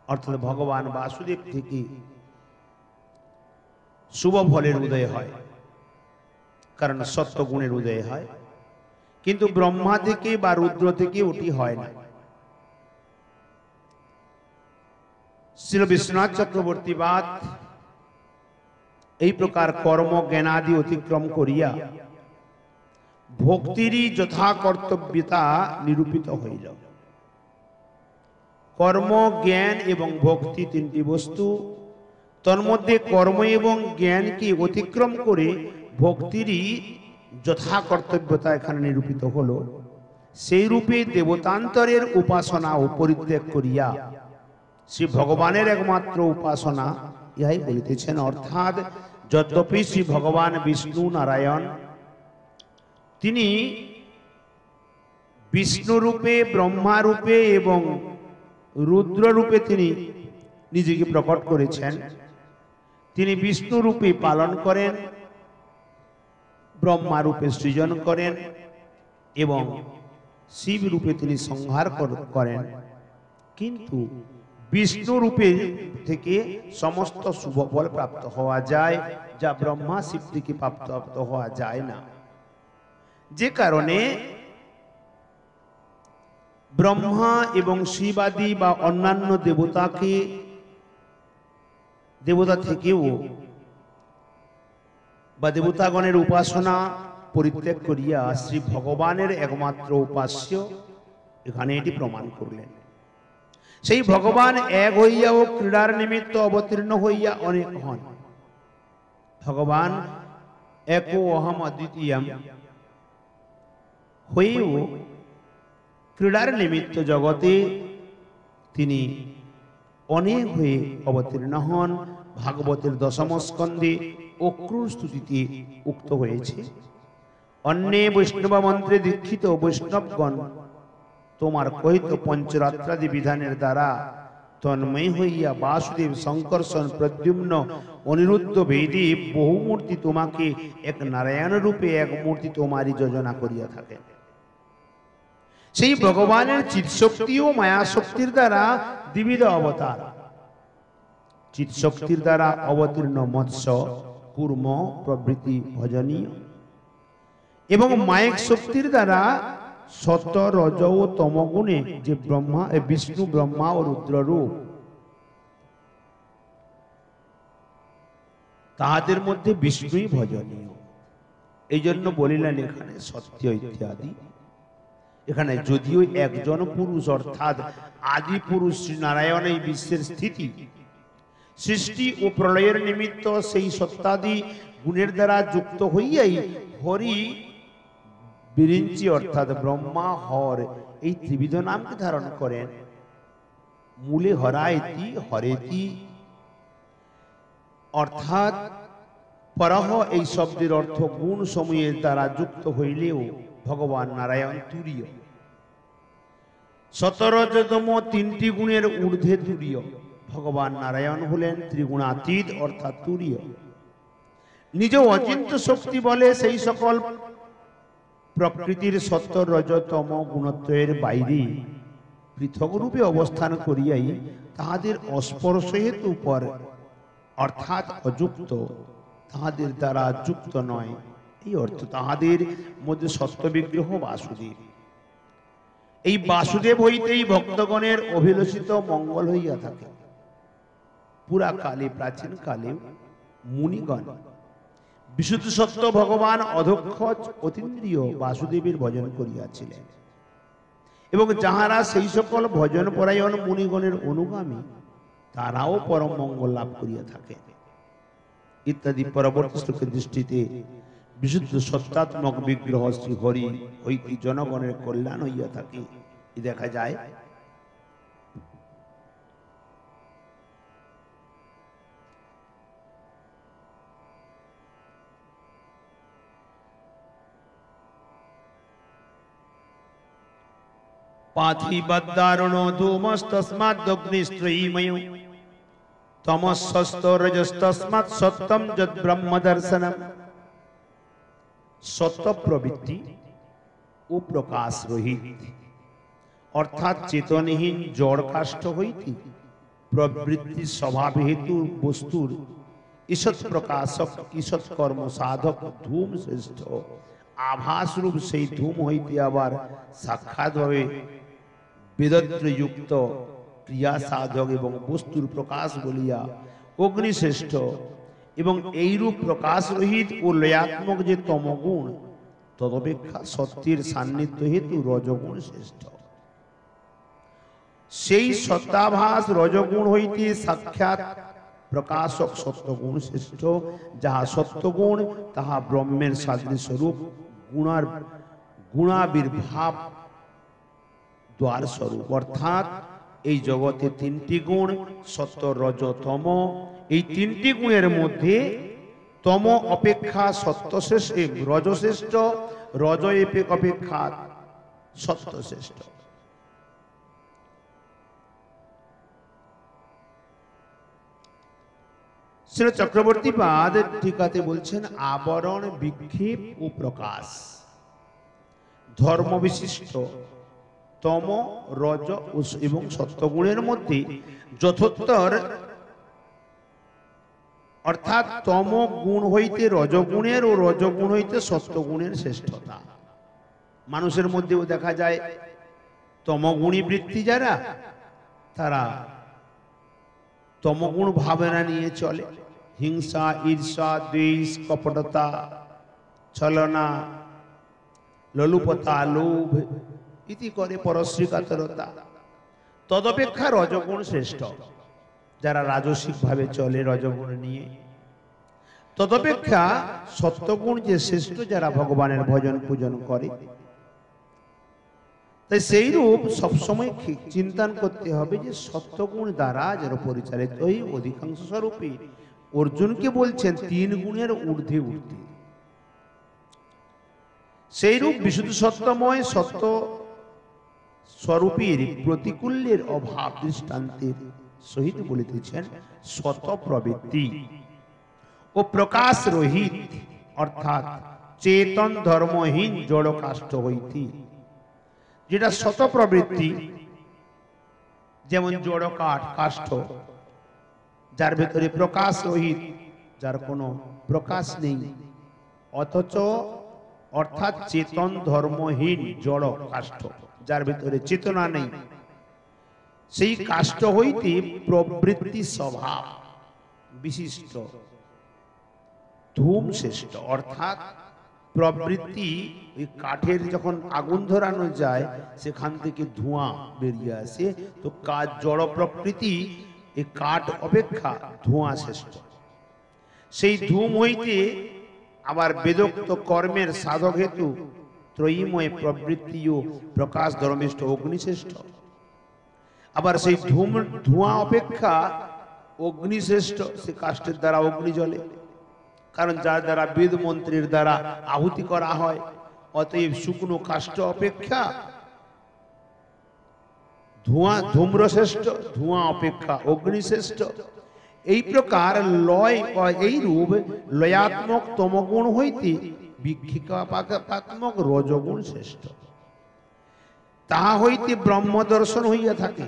অর্থাৎ ভগবান বাসুদেব থেকে শুভ ফলের উদয় হয়, কারণ সত্যগুণের উদয় হয়। কিন্তু ব্রহ্মা থেকে বা রুদ্র থেকে ওটি হয় না। শ্রী বিশ্বনাথ চক্রবর্তী বাদ এই প্রকার কর্ম জ্ঞানাদি অতিক্রম করিয়া ভক্তিরই যথা কর্তব্যতা নিরূপিত হইল। কর্ম, জ্ঞান এবং ভক্তি তিনটি বস্তু, তন্মধ্যে কর্ম এবং জ্ঞানকে অতিক্রম করে ভক্তিরই যথা কর্তব্যতা এখানে নিরূপিত হল। সেই রূপে দেবতান্তরের উপাসনা ও পরিত্যাগ করিয়া শ্রী ভগবানের একমাত্র উপাসনা ইহাই বলিতেছেন। অর্থাৎ যদ্যপি শ্রী ভগবান বিষ্ণু নারায়ণ তিনি বিষ্ণু রূপে, ব্রহ্মা রূপে এবং রুদ্র রূপে তিনি নিজেকে প্রকট করেছেন, তিনি বিষ্ণু রূপে পালন করেন, ব্রহ্মা রূপে সৃজন করেন এবং শিব রূপে তিনি সংহার করেন। কিন্তু বিষ্ণু রূপে থেকে সমস্ত শুভ ফল প্রাপ্ত হওয়া যায়, যা ব্রহ্মা শিব থেকে প্রাপ্ত হওয়া যায় না। যে কারণে ব্রহ্মা এবং শিবাদি বা অন্যান্য দেবতা থেকেও বা দেবতাগণের উপাসনা পরিত্যাগ করিয়া শ্রী ভগবানের একমাত্র উপাস্য এখানে এটি প্রমাণ করলেন। সেই ভগবান এক হইয়া ও ক্রীড়ার নিমিত্ত অবতীর্ণ হইয়া অনেক হন। ভগবান একো অহম অদ্বিতীয়ম হয়েও ক্রীড়ার নিমিত্ত জগতে তিনি অনেক হয়ে অবতীর্ণ হন। ভাগবতের দশম স্কন্ধে অক্রূর স্তুতিতে উক্ত হয়েছে, অন্যে বৈষ্ণব মন্ত্রে দীক্ষিত বৈষ্ণবগণ তোমার কহিত পঞ্চরাত্রাদি বিধানের দ্বারা তন্ময় হইয়া বাসুদেব, শঙ্কর্ষণ, প্রদ্যুম্ন, অনিরুদ্ধ, বেদী বহু মূর্তি তোমাকে এক নারায়ণ রূপে এক মূর্তি তোমারই যোজনা করিয়া থাকে। সেই ভগবানের চিৎশক্তি ও মায়া শক্তির দ্বারা দ্বিবিধ অবতার। চিৎশক্তির দ্বারা অবতীর্ণ মৎস্য, কূর্ম প্রভৃতি ভজনীয় এবং মায়িক শক্তির দ্বারা সত্য, রজ ও তমগুণে যে বিষ্ণু, ব্রহ্মা ও রুদ্র রূপ, তাহাদের মধ্যে বিষ্ণুই ভজনীয়। এই জন্য বলিলেন এখানে সত্য ইত্যাদি। এখানে যদিও একজন পুরুষ অর্থাৎ আদি পুরুষ শ্রী নারায়ণ এই বিশ্বের স্থিতি, সৃষ্টি ও প্রলয়ের নিমিত্ত সেই সত্যাদি গুণের দ্বারা যুক্ত হইয়াই হরি, বিরিঞ্চি অর্থাৎ ব্রহ্মা, হর এই ত্রিবিধ নামকে ধারণ করেন। মূলে হরায়তি হরেতি অর্থাৎ পরহ এই শব্দের অর্থ গুণ সমূহের দ্বারা যুক্ত হইলেও ভগবান নারায়ণ তুরীয়। সতরজতম তিনটি গুণের ঊর্ধ্বে তুরীয়। ভগবান নারায়ণ হলেন ত্রিগুণাতীত অর্থাৎ তুরীয়। নিজ অচিন্ত শক্তি বলে সেই সকল প্রকৃতির সত্য, রজ, তম গুণত্রয়ের বাইরে পৃথক রূপে অবস্থান করিয়াই তাহাদের অস্পর্শ হেতু পর অর্থাৎ অযুক্ত, তাহাদের দ্বারা যুক্ত নয়। এই অর্থ তাহাদের মধ্যে সত্য বিগ্রহ বাসুদেব। এই বাসুদেব হইতেই ভক্তগণের অভিলষিত মঙ্গল হইয়া থাকে। পুরা কালে, প্রাচীন কালে মুনিগণ বিশুদ্ধ সত্য ভগবান অধক্ষ অতীন্দ্রিয় বাসুদেবের ভজন করিয়াছিলেন এবং যাহারা সেই সকল ভজন পরায়ণ মুনিগণের অনুগামী, তারাও পরম মঙ্গল লাভ করিয়া থাকে ইত্যাদি। পরবর্তী শ্লোকের দৃষ্টিতে বিশুদ্ধ সত্যাত্মক বিগ্রহ শ্রী হরি হইতে জনগণের কল্যাণ হইয়া থাকে দেখা যায়। पाथिबद्दारुणो धूमस्तस्माद्दग्निस्त्रयीमयो तमस्सस्तो रजस्तस्मात् सत्यं यद्ब्रह्म दर्शनम। सत्य प्रवृत्ति ও প্রকাশ রহিত অর্থাৎ চেতনহীন জড় কাষ্ঠ হইতে প্রবৃত্তি স্বভাব হেতু বস্তুর ঈষৎ প্রকাশক ঈষৎ কর্ম সাধক ধূম শ্রেষ্ঠ। আভাস রূপ সেই ধূম হইতে আবার সাক্ষাৎভাবে বেদত্রযুক্ত ক্রিয়া সাধক এবং বস্তুর প্রকাশ বলিয়া অগ্নি শ্রেষ্ঠ। এবং এইরূপ প্রকাশ রহিত ও লয়াত্মক যে তমগুণ তদপেক্ষা সত্যের সান্নিধ্য হেতু রজগুণ শ্রেষ্ঠ। সেই সত্তাভাস রজগুণ হইতে সাক্ষাৎ প্রকাশক সত্যগুণ শ্রেষ্ঠ। যাহা সত্যগুণ তাহা ব্রহ্মের সাদৃশ্য রূপ গুণাবির্ভাব দ্বার স্বরূপ। অর্থাৎ এই জগতে তিনটি গুণ সত্য রজ তম। এই তিনটি গুণের মধ্যে তম অপেক্ষা সত্য শ্রেষ্ঠ, রজ শ্রেষ্ঠ, রজ অপেক্ষা সত্য শ্রেষ্ঠ। শ্রী চক্রবর্তীপাদ টিকাতে বলছেন আবরণ বিক্ষেপ ও প্রকাশ ধর্ম বিশিষ্ট তম রজ এবং সত্যগুণের মধ্যে যথোত্তর অর্থাৎ তম গুণ হইতে রজগুণের ও রজগুণ হইতে সত্যগুণের শ্রেষ্ঠতা। মানুষের মধ্যেও দেখা যায় তমগুণী বৃত্তি যারা, তারা তমগুণ ভাবনা নিয়ে চলে। হিংসা, ঈর্ষা, দ্বেষ, কপটতা, ছলনা, লোলুপতা, লোভ ইতি করে পরশ্রী কাতরতা। তদপেক্ষা রজগুণ শ্রেষ্ঠ, যারা রাজসিক ভাবে চলে রজগুণ নিয়ে। তদপেক্ষা সত্যগুণ যে শ্রেষ্ঠ, যারা ভগবানের ভজন পূজন করে। তাই সেই রূপ সবসময় চিন্তন করতে হবে যে সত্যগুণ দ্বারা যারা পরিচালিত হই অধিকাংশ স্বরূপে অর্জুনকে বলছেন তিন গুণের ঊর্ধ্বে উঠতে। সেই রূপ বিশুদ্ধ সত্যময় সত্য স্বরূপের প্রতিকূল্যের অভাব দৃষ্টান্তের সহিত বলিতেছেন শত প্রবৃত্তি ও প্রকাশ রহিত, অর্থাৎ চেতন ধর্মহীন জড় কাষ্ঠ হইতে। যেটা শত প্রবৃত্তি, যেমন জড় কাষ্ঠ, যার ভেতরে প্রকাশ রহিত, যার কোনো প্রকাশ নেই, অথচ অর্থাৎ চেতন ধর্মহীন জড় কাষ্ঠ, যার ভেতরে চেতনা নেই, সেই কাষ্ঠ হইতে প্রবৃত্তি স্বভাব বিশিষ্ট ধূম শ্রেষ্ঠ। অর্থাৎ প্রবৃত্তি, ওই কাঠের যখন আগুন ধরানো যায় সেখান থেকে ধোঁয়া বেরিয়ে আসে, তো কাঠ জড় প্রকৃতি এই কাঠ অপেক্ষা ধোঁয়া শ্রেষ্ঠ। সেই ধূম হইতে আবার বেদোক্ত কর্মের সাধক হেতু ত্রয়ীময় প্রবৃত্তি ও প্রকাশ ধর্মিষ্ঠ অগ্নিশ্রেষ্ঠ। আবার সেই ধোঁয়া অপেক্ষা অগ্নিশ্রেষ্ঠ, সে কাষ্ঠের দ্বারা অগ্নি জ্বলে, কারণ যার দ্বারা বেদ মন্ত্রের দ্বারা আহুতি করা হয়। অতএব শুকনো কাষ্ঠ অপেক্ষা ধূম্র শ্রেষ্ঠ, ধোঁয়া অপেক্ষা অগ্নি শ্রেষ্ঠ। এই প্রকার লয় এই রূপ লয়াত্মক তমগুণ হইতে বিক্ষিপাত্মক রজগুণ শ্রেষ্ঠ। তাহা হইতে ব্রহ্ম দর্শন হইয়া থাকে।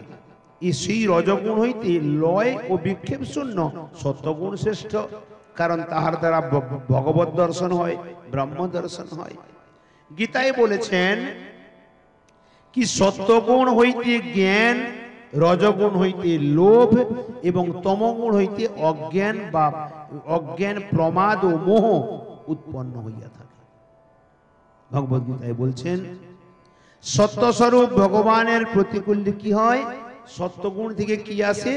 সেই রজগুণ হইতে লয় ও বিক্ষেপ শূন্য সত্যগুণ শ্রেষ্ঠ, কারণ তাহার দ্বারা ভগবত দর্শন হয়, ব্রহ্ম দর্শন হয়। গীতায় বলেছেন কি সত্যগুণ হইতে জ্ঞান, রজগুণ হইতে লোভ এবং তমগুণ হইতে অজ্ঞান বা অজ্ঞান প্রমাদ ও মোহ উৎপন্ন হইয়া থাকে। ভগবত গীতায় বলছেন সত্যস্বরূপ ভগবানের প্রতিকূল্যে কি হয়? সত্যগুণ থেকে কি আসে?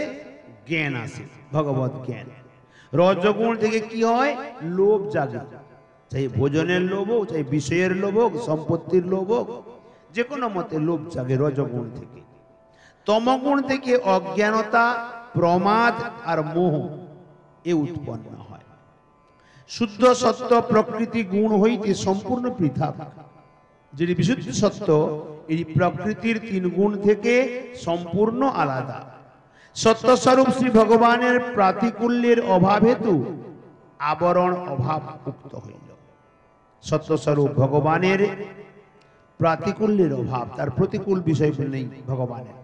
জ্ঞান আসে, ভগবত জ্ঞান। রজগুণ থেকে কি হয়? লোভ জাগে, চাই ভোজনের লোভ হোক, চাই বিষয়ের লোভ হোক, সম্পত্তির লোভ হোক, যে কোনো মতে লোভ জাগে রজগুণ থেকে। তমগুণ থেকে অজ্ঞানতা, প্রমাদ আর মোহ এ উৎপন্ন হয়। শুদ্ধ সত্য প্রকৃতি গুণ হইতে সম্পূর্ণ পৃথক। যেটি বিশুদ্ধ সত্য, এই প্রকৃতির তিন গুণ থেকে সম্পূর্ণ আলাদা। সত্যস্বরূপ শ্রী ভগবানের প্রাতিকূল্যের অভাব হেতু আবরণ অভাব উক্ত হইল। সত্যস্বরূপ ভগবানের প্রাতিকূল্যের অভাব, তার প্রতিকূল বিষয় নেই ভগবানের,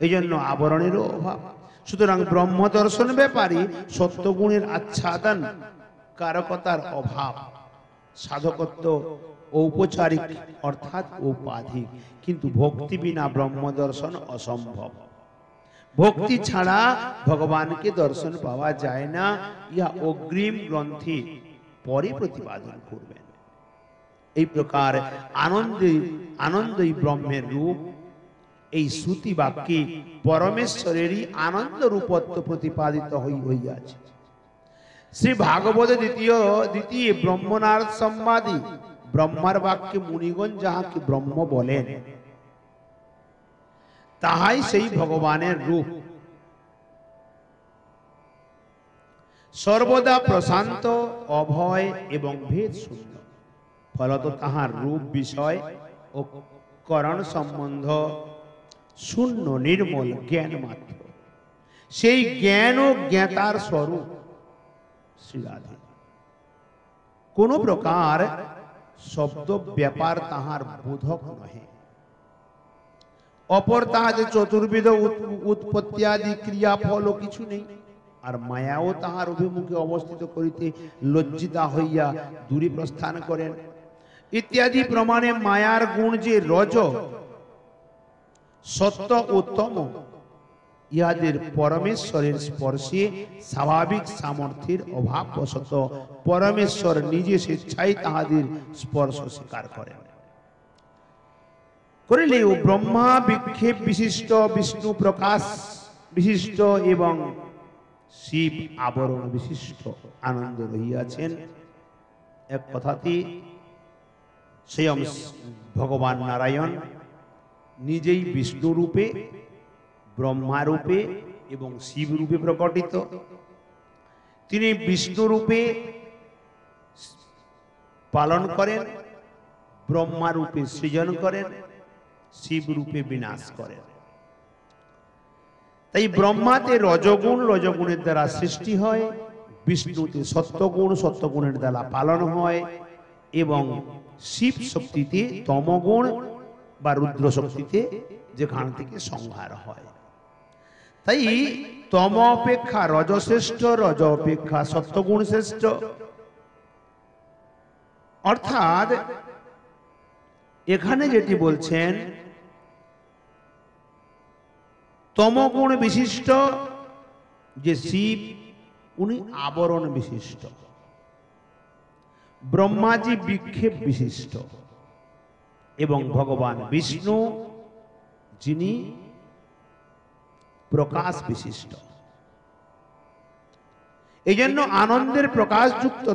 এই জন্য আবরণেরও অভাব। সুতরাং ব্রহ্ম দর্শন ব্যাপারে সত্যগুণের আচ্ছাদন কারকতার অভাব, সাধকত্ব ঔপচারিক অর্থাৎ ঔপাধিক, কিন্তু ভক্তি বিনা ব্রহ্ম দর্শন অসম্ভব। ভক্তি ছাড়া ভগবানকে দর্শন পাওয়া যায় না, ইহা অগ্রিম গ্রন্থে পরে প্রতিপাদন করবেন। এই প্রকার আনন্দই ব্রহ্মের রূপ। এই শ্রুতি বাক্যে পরমেশ্বরেরই আনন্দ রূপত্ব প্রতিপাদিত হইয়াছে। শ্রী ভাগবত দ্বিতীয় ব্রহ্মনারদ সংবাদী ব্রহ্মার বাক্যে মুনিগণ যাহাকে ব্রহ্ম বলেন, তাহাই সেই ভগবানের রূপ। সর্বদা প্রশান্ত, অভয় এবং ভেদ শূন্য। ফলত তাহার রূপ, বিষয় ও করণ সম্বন্ধ শূন্য, নির্মল জ্ঞান মাত্র। সেই জ্ঞান ও জ্ঞাতার স্বরূপ শ্রীরাধে। কোন প্রকার শব্দ ব্যাপার তাহার বোধক নহে। অপর তাহাদের চতুর্বিধ উৎপত্তি আদি ক্রিয়া ফল কিছু নেই। আর মায়াও তাহার অভিমুখে অবস্থিত করিতে লজ্জিতা হইয়া দূরে প্রস্থান করেন ইত্যাদি প্রমাণে মায়ার গুণ যে রজ, সত্য ও তম, ইহাদের পরমেশ্বরের স্পর্শে স্বাভাবিক সামর্থ্যের অভাববশত পরমেশ্বর নিজে স্বেচ্ছায় তাহাদের স্পর্শ স্বীকার করেন। করিলেও ব্রহ্মা বিক্ষেপ বিশিষ্ট, বিষ্ণু প্রকাশ বিশিষ্ট এবং শিব আবরণ বিশিষ্ট আনন্দ রহিয়াছেন। এক কথাতে স্বয়ং ভগবান নারায়ণ নিজেই বিষ্ণু রূপে, ব্রহ্মা রূপে এবং শিব রূপে প্রকটিত। তিনি বিষ্ণু রূপে পালন করেন, ব্রহ্মা রূপে সৃজন করেন, শিব রূপে বিনাশ করেন। তাই ব্রহ্মাতে রজগুণ, রজগুণের দ্বারা সৃষ্টি হয়, বিষ্ণুতে সত্যগুণ, সত্যগুণের দ্বারা পালন হয় এবং শিব শক্তিতে তমগুণ বা রুদ্র শক্তিতে যেখান থেকে সংহার হয়। তাই তম অপেক্ষা রজ শ্রেষ্ঠ, রজ অপেক্ষা সত্যগুণ শ্রেষ্ঠ। অর্থাৎ এখানে যেটি বলছেন, তমগুণ বিশিষ্ট যে শিব, উনি আবরণ বিশিষ্ট। ব্রহ্মাজি বিক্ষেপ বিশিষ্ট এবং ভগবান বিষ্ণু যিনি প্রকাশ বিশিষ্ট। এই জন্য আনন্দের প্রকাশযুক্ত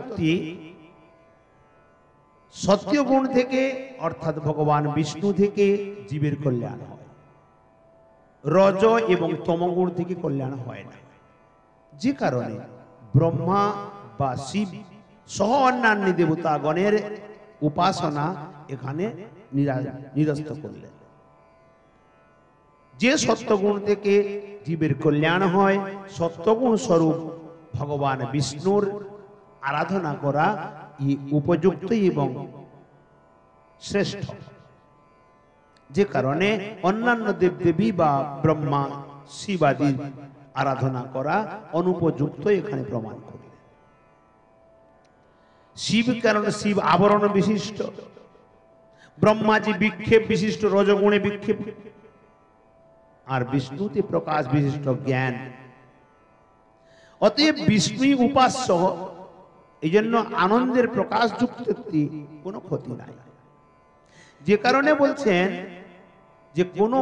সত্যগুণ থেকে অর্থাৎ ভগবান বিষ্ণু থেকে জীবের কল্যাণ হয়, রজ এবং তমগুণ থেকে কল্যাণ হয় না। যে কারণে ব্রহ্মা বা শিব সহ অন্যান্য দেবতাগণের উপাসনা এখানে নিরস্ত করলেন। যে সত্যগুণ থেকে জীবের কল্যাণ হয়, সত্যগুণ স্বরূপ ভগবান বিষ্ণুর আরাধনা করা উপযুক্ত এবং শ্রেষ্ঠ। যে কারণে অন্যান্য দেবদেবী বা ব্রহ্মা শিবাদির আরাধনা করা অনুপযুক্ত এখানে প্রমাণ করে। শিব কারণ শিব আবরণ বিশিষ্ট, ব্রহ্মাজি বিক্ষেপ বিশিষ্ট, রজগুণে বিক্ষেপ, আর বিষ্ণুতে প্রকাশ বিশিষ্ট জ্ঞান। অতএব বিষ্ণুই উপাস্য। এই জন্য আনন্দের প্রকাশ যুক্ত কোনো ক্ষতি নাই। যে কারণে বলছেন যে কোন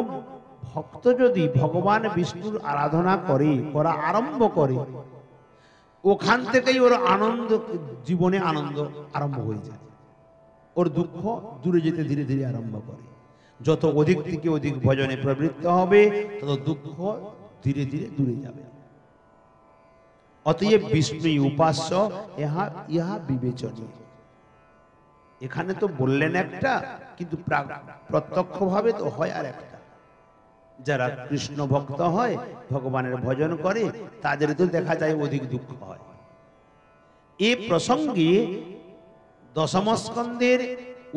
ভক্ত যদি ভগবান বিষ্ণুর আরাধনা করা আরম্ভ করে, ওখান থেকেই ওর আনন্দ, জীবনে আনন্দ আরম্ভ হয়ে যায়। ওর দুঃখ দূরে যেতে ধীরে ধীরে আরম্ভ করে। যত অধিক থেকে অধিক ভজনে প্রবৃত্ত হবে, তত দুঃখ ধীরে ধীরে দূরে যাবে। অতএব বিষ্ণুই উপাস্য, ইহা বিবেচনীয়। এখানে তো বললেন একটা, কিন্তু প্রত্যক্ষভাবে তো হয় আর একটা। যারা কৃষ্ণ ভক্ত হয়, ভগবানের ভজন করে, তাদের তো দেখা যায় অধিক দুঃখ হয়। এ প্রসঙ্গে দশম স্কন্ধের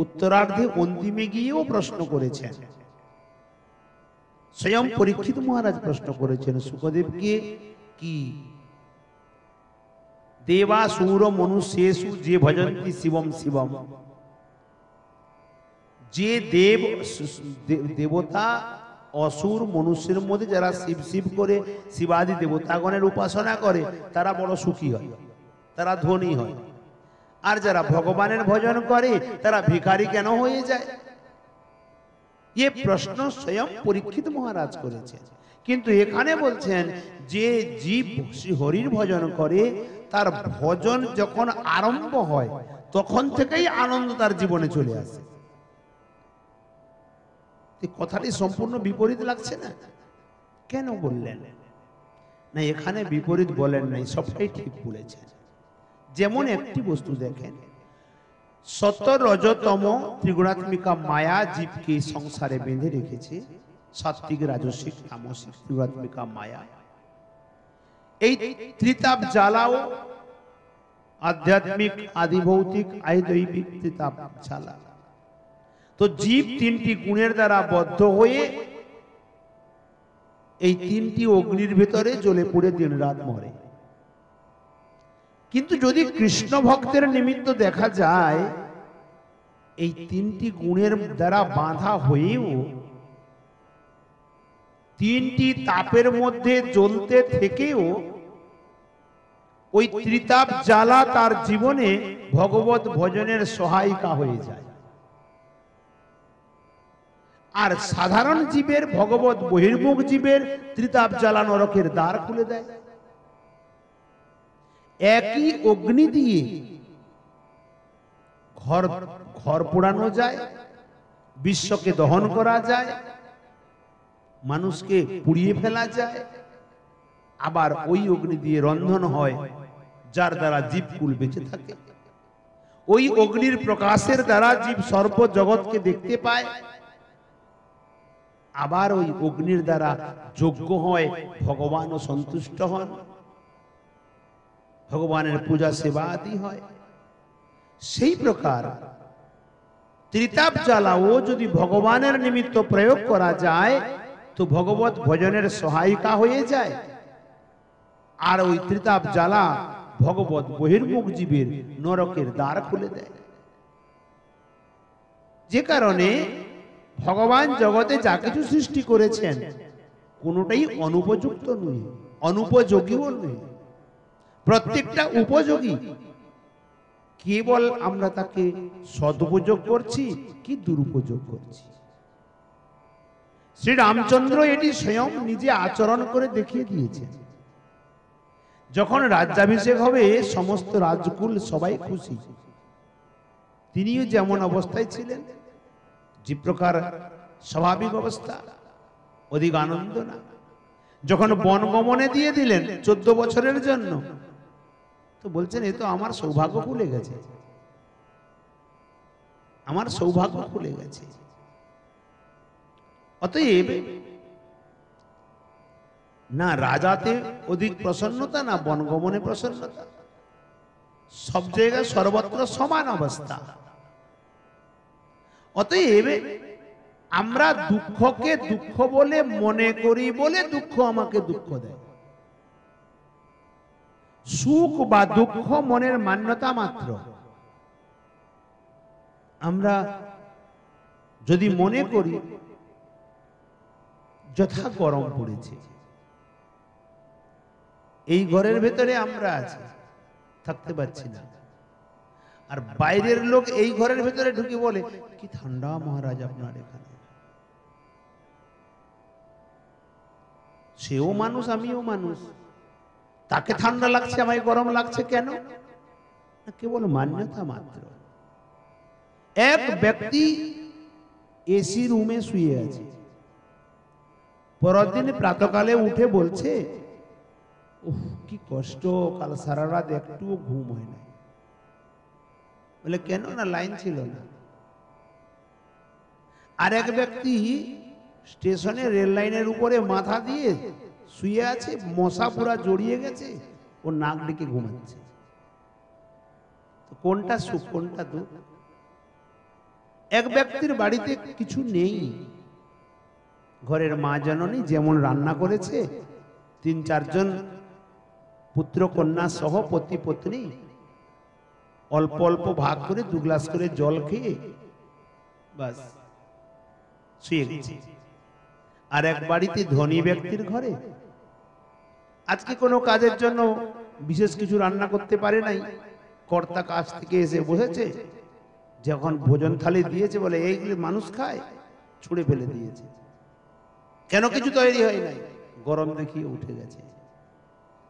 উত্তরার্ধে অন্তিমে গিয়েও প্রশ্ন করেছেন স্বয়ং পরীক্ষিত মহারাজ প্রশ্ন করেছেন সুখদেবকে, কি দেবাসুর মনুষ্যেষু যে ভজন্তি শিবম শিবম, যে দেবতা অসুর মনুষ্যের মধ্যে যারা শিব শিব করে শিবাদি দেবতাগণের উপাসনা করে তারা বড় সুখী হয়, তারা ধনী হয়, আর যারা ভগবানের ভজন করে তারা ভিখারি কেন হয়ে যায়? এ প্রশ্ন স্বয়ং পরীক্ষিত মহারাজ করেছেন। কিন্তু এখানে বলছেন যে জীব শ্রী হরির ভজন করে তার ভজন যখন আরম্ভ হয় তখন থেকেই আনন্দ তার জীবনে চলে আসে। কথাটি সম্পূর্ণ বিপরীত লাগছে না? কেন বললেন না? এখানে বিপরীত বলেন নাই, সবটাই ঠিক বলেছেন। যেমন একটি বস্তু দেখেন, সত্য রজতম ত্রিগুণাত্মিকা মায়া জীবকে সংসারে বেঁধে রেখেছে। সাত্বিক রাজসিক তামসিক ত্রিগুণাত্মিকা মায়া, এই ত্রিতাপ জ্বালাও আধ্যাত্মিক আদিভৌতিক আদিদৈবিক ত্রিতাপ জ্বালা। তো জীব তিনটি গুণের দ্বারা বদ্ধ হয়ে এই তিনটি অগ্নির ভেতরে জ্বলে পুড়ে দিন রাত মরে। কিন্তু যদি কৃষ্ণ ভক্তের নিমিত্ত দেখা যায় এই তিনটি গুণের দ্বারা বাঁধা হয়েও তিনটি তাপের মধ্যে জ্বলতে থেকেও ওই ত্রিতাপ জ্বালা তার জীবনে ভগবত ভজনের সহায়িকা হয়ে যায়। আর সাধারণ জীবের, ভগবত বহির্মুখ জীবের ত্রিতাপ জ্বালা নরকের দ্বার খুলে দেয়। একই অগ্নি দিয়ে ঘর পোড়ানো যায়, বিশ্বকে দহন করা যায়, মানুষকে পুড়িয়ে ফেলা যায়, আবার ওই অগ্নি দিয়ে রন্ধন হয় যার দ্বারা জীবকুল বেঁচে থাকে। ওই অগ্নির প্রকাশের দ্বারা জীব সর্ব জগৎকে দেখতে পায়, আবার ওই অগ্নির দ্বারা যজ্ঞ হয়, ভগবানও সন্তুষ্ট হন, ভগবানের পূজা সেবা আদি হয়। সেই প্রকার ত্রিতাপ জ্বালাও যদি ভগবানের নিমিত্ত প্রয়োগ করা যায় তো ভগবত ভজনের সহায়িকা হয়ে যায়। আর ওই ত্রিতাপ জ্বালা ভগবত বহির্মুখ জীবের নরকের দ্বার খুলে দেয়। যে কারণে ভগবান জগতে যা কিছু সৃষ্টি করেছেন কোনোটাই অনুপযুক্ত নয়, অনুপযোগীও নয়, প্রত্যেকটা উপযোগী। কেবল আমরা তাকে সদুপযোগ করছি কি দুরুপযোগ করছি। শ্রী রামচন্দ্র এটি স্বয়ং নিজে আচরণ করে দেখিয়ে দিয়েছেন। যখন রাজ্যাভিষেক হবে সমস্ত রাজকুল সবাই খুশি, তিনিও যেমন অবস্থায় ছিলেন, যে প্রকার স্বাভাবিক অবস্থা, অধিক আনন্দ না। যখন বনগমনে দিয়ে দিলেন 14 বছরের জন্য, তো বলছেন এ তো আমার সৌভাগ্য খুলে গেছে, আমার সৌভাগ্য খুলে গেছে। অতএব না রাজাতে অধিক প্রসন্নতা না বনগমনে প্রসন্নতা, সব জায়গায় সর্বত্র সমান অবস্থা। অতএব আমরা দুঃখকে দুঃখ বলে মনে করি বলে দুঃখ আমাকে দুঃখ দেয়। সুখ বা দুঃখ মনের মান্যতা মাত্র। আমরা যদি মনে করি যথা গরম পড়েছে, এই ঘরের ভেতরে আমরা আছি, থাকতে পারছি না, আর বাইরের লোক এই ঘরের ভেতরে ঢুকে বলে কি ঠান্ডা মহারাজ আপনার এখানে। সেও মানুষ, আমিও মানুষ, তাকে ঠান্ডা লাগছে আমায় গরম লাগছে কেন? কেবল মান্যতা মাত্র। এক ব্যক্তি এসি রুমে শুয়ে আছে, পরের দিন প্রাতকালে উঠে বলছে উফ কি কষ্ট, কাল সারা রাত একটুও ঘুম হয় না। বলে কেন? না লাইন ছিল না। আর এক ব্যক্তি স্টেশনে রেল লাইনের উপরে মাথা দিয়ে শুয়ে আছে, মশা পুরা জড়িয়ে গেছে, ও নাক ডেকে ঘুমাচ্ছে। কোনটা সুখ কোনটা দুঃখ? এক ব্যক্তির বাড়িতে কিছু নেই, ঘরের মা জননী যেমন রান্না করেছে, 3-4 জন পুত্র কন্যা সহ পতি পত্নী অল্প অল্প ভাগ করে 2 গ্লাস করে জল খেয়ে বাস শুয়ে গেছে। আর এক বাড়িতে ধনী ব্যক্তির ঘরে আজকে কোনো কাজের জন্য বিশেষ কিছু রান্না করতে পারে নাই, কর্তা কাছ থেকে এসে বসেছে, যখন ভোজন থালি দিয়েছে বলে এইগুলি মানুষ খায়, ছুঁড়ে ফেলে দিয়েছে। কেন কিছু তৈরি হয় নাই, গরম দেখিয়ে উঠে গেছে।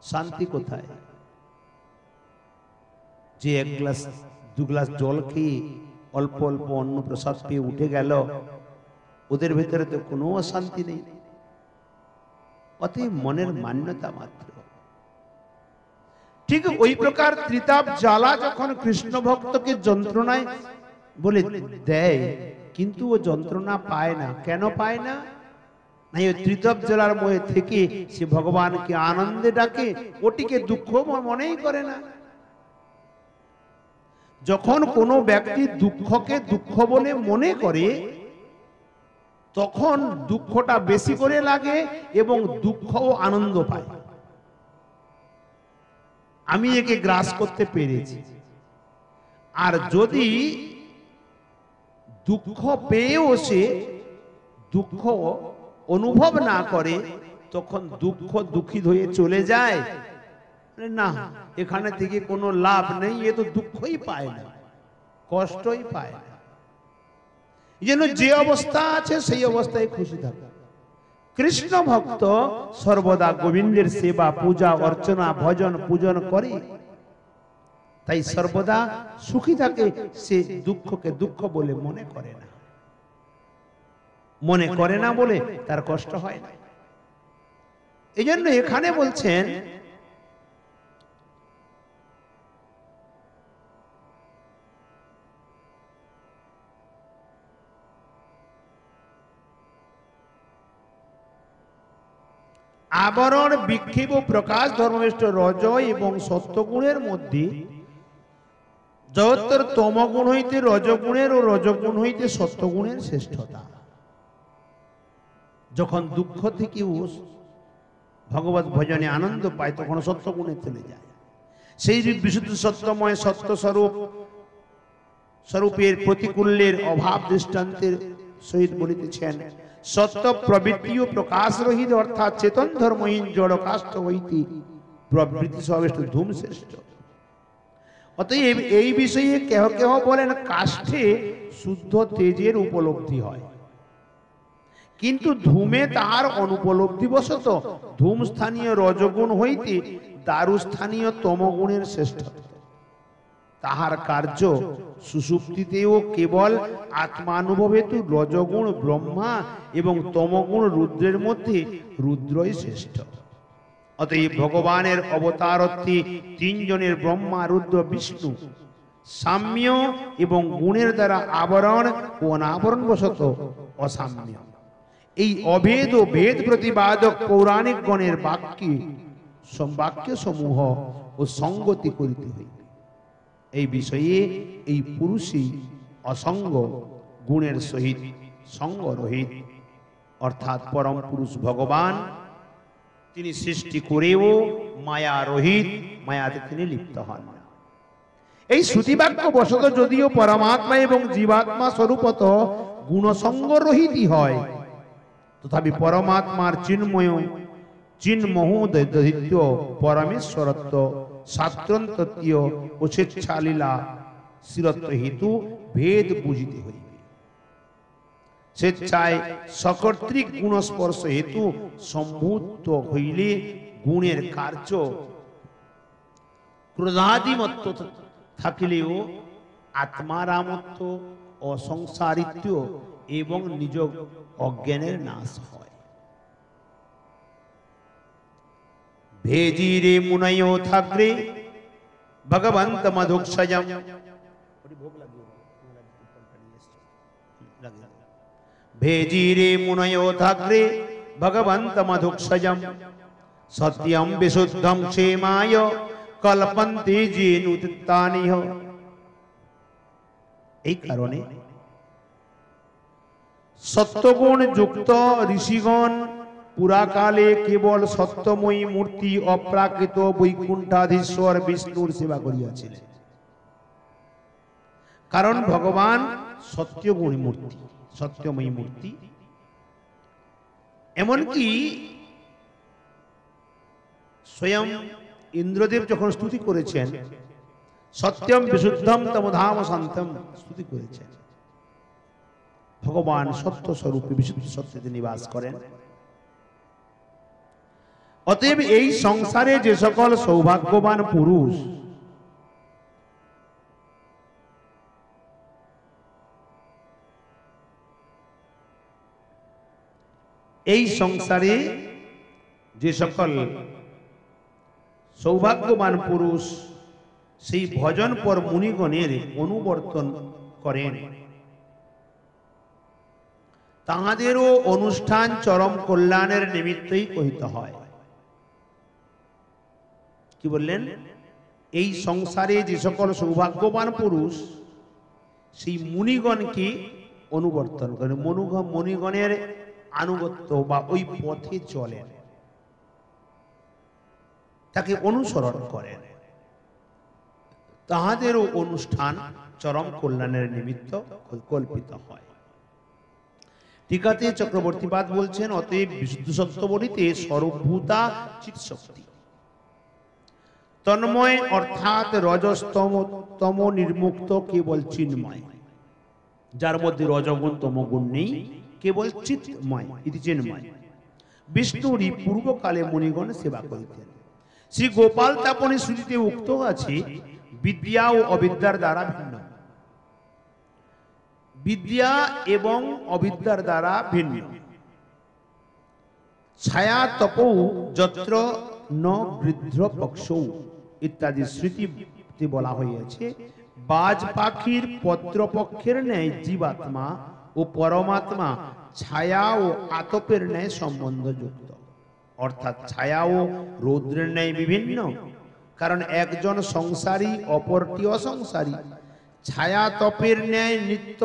শান্তি কোথায়? যে 1 গ্লাস 2 গ্লাস জল খেয়ে অল্প অল্প অন্ন প্রসাদ পেয়ে উঠে গেল, ওদের ভেতরে তো কোনো অশান্তি নেই। অতএব মনের মান্যতা মাত্র। ঠিক ওই প্রকার ত্রিতাপ জ্বালা যখন কৃষ্ণ ভক্তকে যন্ত্রণায় বলে দেয়, কিন্তু ও যন্ত্রণা পায় না। কেন পায় না? নাই ওই ত্রিতাপ জ্বালার মধ্যে থেকে সে ভগবানকে আনন্দে ডাকে, ওটিকে দুঃখ মনেই করে না। যখন কোনো ব্যক্তি দুঃখকে দুঃখ বলে মনে করে, তখন দুঃখটা বেশি করে লাগে এবং দুঃখ ও আনন্দ পায়। আমি একে গ্রাস করতে পেরেছি। আর যদি দুঃখ পেয়েও সে দুঃখ অনুভব না করে, তখন দুঃখ দুঃখিত হয়ে চলে যায়। না, এখানে থেকে কোনো লাভ নেই, এ তো দুঃখই পায় না, কষ্টই পায় না। যেন যে অবস্থা আছে সেই অবস্থায় খুশি থাকে। কৃষ্ণ ভক্ত সর্বদা গোবিন্দের সেবা, পূজা, অর্চনা, ভজন, পূজন করে, তাই সর্বদা সুখী থাকে। সে দুঃখকে দুঃখ বলে মনে করে না, মনে করে না বলে তার কষ্ট হয় না। এই জন্য এখানে বলছেন আবরণ, বিক্ষেপ ও প্রকাশ ধর্মনিষ্ঠ রজ এবং সত্যগুণের মধ্যে জগত্তর তমগুণ হইতে রজগুণের ও রজগুণ হইতে সত্যগুণের শ্রেষ্ঠতা। যখন দুঃখ থেকেও ভগবত ভজনে আনন্দ পায়, তখন সত্যগুণে চলে যায়। সেই বিশুদ্ধ সত্যময় সত্য স্বরূপের প্রতিকূলের অভাব দৃষ্টান্তের সহিত বলিতেছেন, সত্য প্রবৃত্তি ও প্রকাশ রহিত, অর্থাৎ চেতন ধর্মহীন জড় কাষ্ঠ হইতে প্রবৃত্তি সবেষ্ট ধূম শ্রেষ্ঠ। অতএব এই বিষয়ে কেহ কেহ বলেন কাষ্ঠে শুদ্ধ তেজের উপলব্ধি হয়, কিন্তু ধূমে তাহার অনুপলব্ধি বশত ধূম স্থানীয় রজগুণ হইতে দারু স্থানীয় তমগুণের শ্রেষ্ঠতা। তাহার কার্য সুষুপ্তিতেও কেবল আত্মানুভবেতু রজগুণ ব্রহ্মা এবং তমগুণ রুদ্রের মধ্যে রুদ্রই শ্রেষ্ঠ। অতএব ভগবানের অবতারত্বে 3 জনের ব্রহ্মা, রুদ্র, বিষ্ণু সাম্য এবং গুণের দ্বারা আবরণ ও অনাবরণ বশত অসাম্য। এই অভেদ ও ভেদ প্রতিবাদক পৌরাণিক গণের বাক্য সমূহ ও সঙ্গতি করিতে হইবে। এই বিষয়ে এই পুরুষই অসঙ্গ গুণের সহিত সঙ্গ রহিত, অর্থাৎ পরম পুরুষ ভগবান, তিনি সৃষ্টি করেও মায়া রহিত, মায়াতে তিনি লিপ্ত হন না। এই শ্রুতিবাক্য বশত যদিও পরমাত্মা এবং জীবাত্মা স্বরূপত গুণসঙ্গ রহিতই হয়, তথাপি পরমাত্মার চিন্মহোদৈত্য পরমেশ্বরত্ব শাস্ত্রন্ততীয় ও স্বেচ্ছালীলা শিরত্ব হেতু ভেদ বুঝিতে হইবে। স্বেচ্ছায় সকর্তৃক গুণস্পর্শ হেতু সম্ভূত হইলে গুণের কার্য ক্রোধাদিমত্ব থাকিলেও আত্মারামত্ব, অসংসারিত্ব এবং নিজ অজ্ঞানের নাশ হয়। ভেজিরে মুনয়ো থাগ্রে ভগবন্ত মধুক্ষজম, ভেজিরে মুনয়ো থাগ্রে ভগবন্ত মধুক্ষজম সত্যম বিশুদ্ধম ক্ষেমায় কল্পন্তে জেনুত্তানিহ। এই কারণে সত্যগুণ যুক্ত ঋষিগণ পুরাকালে কেবল সত্যময়ী মূর্তি অপ্রাকৃত বৈকুণ্ঠাধীশ্বর বিষ্ণুর সেবা করিয়াছিলেন। কারণ ভগবান সত্যগুণী মূর্তি, সত্যময়ী মূর্তি। এমনকি স্বয়ং ইন্দ্রদেব যখন স্তুতি করেছেন, সত্যম বিশুদ্ধম তমধাম শান্তম স্তুতি করেছেন, ভগবান সত্য স্বরূপে বিশুদ্ধ সত্যতে নিবাস করেন। অতএব এই সংসারে যে সকল সৌভাগ্যবান পুরুষ এই সংসারে যে সকল সৌভাগ্যবান পুরুষ সেই ভজন পর মুনিগণের অনুবর্তন করেন, তাহাদেরও অনুষ্ঠান চরম কল্যাণের নিমিত্তই কহিত হয়। কি বললেন? এই সংসারে যে সকল সৌভাগ্যবান পুরুষ সেই মুনিগণকে অনুবর্তন করেন, মুনিগণের আনুগত্য বা ওই পথে চলেন, তাকে অনুসরণ করেন, তাহাদেরও অনুষ্ঠান চরম কল্যাণের নিমিত্ত কল্পিত হয়। টিকাতে চক্রবর্তীপাদ বলছেন, অতএব বিশুদ্ধ সত্য বলিতে সর্বভূতা চিৎশক্তি তন্ময় অর্থাৎ রজস্তম তম নির্মুক্ত কেবল চিন্ময়, যার মধ্যে রজগুণ তমগুণ নেই, কেবল চিন্ময় ইতি চিন্ময়। বিষ্ণুরই পূর্বকালে মুনিগণ সেবা করিতেন। শ্রী গোপাল তাপনী শ্রুতিতে উক্ত আছে, বিদ্যা ও অবিদ্যার দ্বারা ভিন্ন। বিদ্যা এবং অবিদ্যার দ্বারা ভিন্ন। ছায়া তপৌ যত্র ন বৃদ্ধ পক্ষৌ ইত্যাদি স্মৃতিতে বলা হয়েছে। বাজ পাখির পত্রপক্ষের ন্যায় জীবাত্মা ও পরমাত্মা ছায়া ও আতপের ন্যায় সম্বন্ধযুক্ত, অর্থাৎ ছায়া ও রৌদ্রের ন্যায় বিভিন্ন। কারণ একজন সংসারী অপরটি অসংসারী, ছায়া তপের ন্যায় নিত্য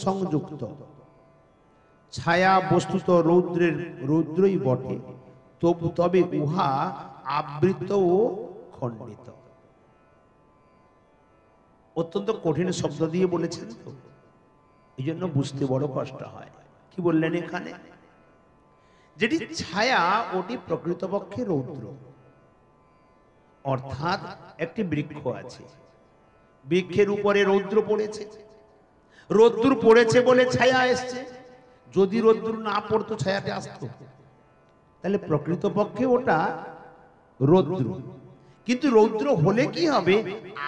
সংযুক্ত। ছায়া বস্তুত রৌদ্রই বটে, তবে উহা আবৃত ও খণ্ডিত। অত্যন্ত কঠিন শব্দ দিয়ে বলেছেন তো, এই জন্য বুঝতে বড় কষ্ট হয়। কি বললেন এখানে? যেটি ছায়া ওটি প্রকৃতপক্ষে রৌদ্র। অর্থাৎ একটি বৃক্ষ আছে, বৃক্ষের উপরে রৌদ্র পড়েছে, রৌদ্র পড়েছে বলে ছায়া এসছে। যদি রৌদ্র না পড়তো ছায়াতে আসতো, তাহলে প্রকৃতপক্ষে ওটা রৌদ্র। কিন্তু রৌদ্র হলে কি হবে?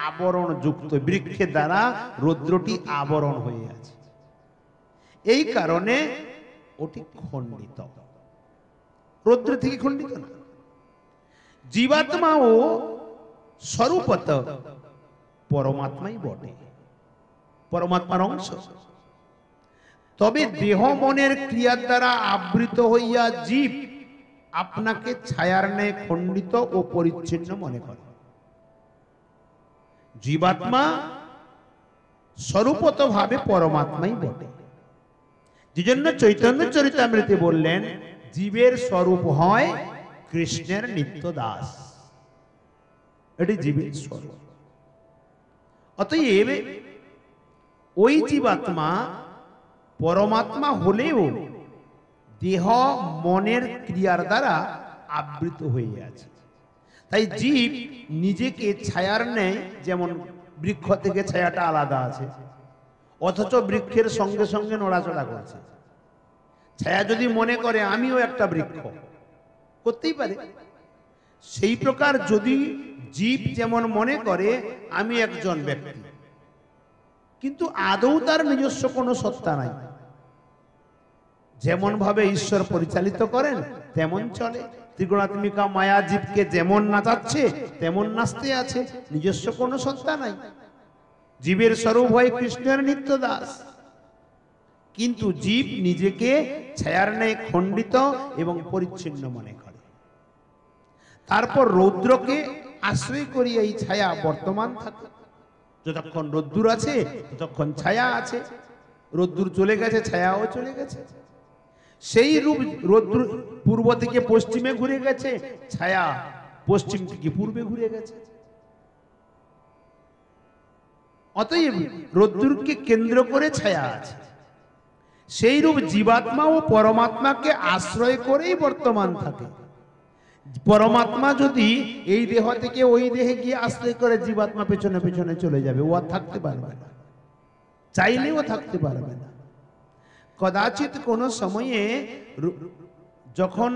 আবরণ যুক্ত, বৃক্ষের দ্বারা রৌদ্রটি আবরণ হয়ে আছে, এই কারণে ওটি খণ্ডিত, রৌদ্র থেকে খণ্ডিত না। জীবাত্মাও স্বরূপত পরমাত্মাই বটে, পরমাত্মার অংশ। তবে দেহ মনের ক্রিয়ার দ্বারা আবৃত হইয়া জীব আপনাকে ছায়ার ন্যায় খণ্ডিত ও পরিচ্ছিন্ন মনে করে। জীবাত্মা স্বরূপত ভাবে পরমাত্মাই বটে। যেজন্য চৈতন্য চরিতামৃতে বললেন, জীবের স্বরূপ হয় কৃষ্ণের নিত্য দাস। এটি জীবের স্বরূপ। অতএব ওই জীবাত্মা পরমাত্মা হলেও দেহ মনের ক্রিয়ার দ্বারা আবৃত হয়ে আছে। তাই জীব নিজেকে ছায়ার ন্যায়, যেমন বৃক্ষ থেকে ছায়াটা আলাদা আছে, অথচ বৃক্ষের সঙ্গে সঙ্গে নড়াচড়া করছে। ছায়া যদি মনে করে আমিও একটা বৃক্ষ, করতেই পারে। সেই প্রকার যদি জীব যেমন মনে করে আমি একজন ব্যক্তি, কিন্তু আদৌ তার নিজস্ব কোনো সত্তা নাই, যেমন ভাবে ঈশ্বর পরিচালিত করেন তেমন চলে। ত্রিগুণাত্মিকা মায়া জীবকে যেমন নাচাচ্ছে তেমন নাচতে আছে, নিজস্ব কোনো সত্তা নাই। জীবের স্বরূপ হয় কৃষ্ণের নিত্য দাস, কিন্তু জীব নিজেকে ছায়ার ন্যায় খণ্ডিত এবং পরিচ্ছিন্ন মনে করে। তারপর রৌদ্রকে আশ্রয় করি এই ছায়া বর্তমান থাকে। যতক্ষণ রৌদ্র আছে ততক্ষণ ছায়া আছে। রোদ্দুর চলে গেছে, ছায়াও চলে গেছে। সেই রূপ রোদ্দুর পূর্ব থেকে পশ্চিমে ঘুরে গেছে, ছায়া পশ্চিম থেকে পূর্বে ঘুরে গেছে। অতএব রোদ্দুরকে কেন্দ্র করে ছায়া আছে। সেই রূপ জীবাত্মা ও পরমাত্মাকে আশ্রয় করেই বর্তমান থাকে। পরমাত্মা যদি এই দেহ থেকে ওই দেহে গিয়ে আশ্রয় করে, জীবাত্মা পেছনে পেছনে চলে যাবে, ও আর থাকতে পারবে না, চাইলেও থাকতে পারবে না। কদাচিৎ কোন সময়ে যখন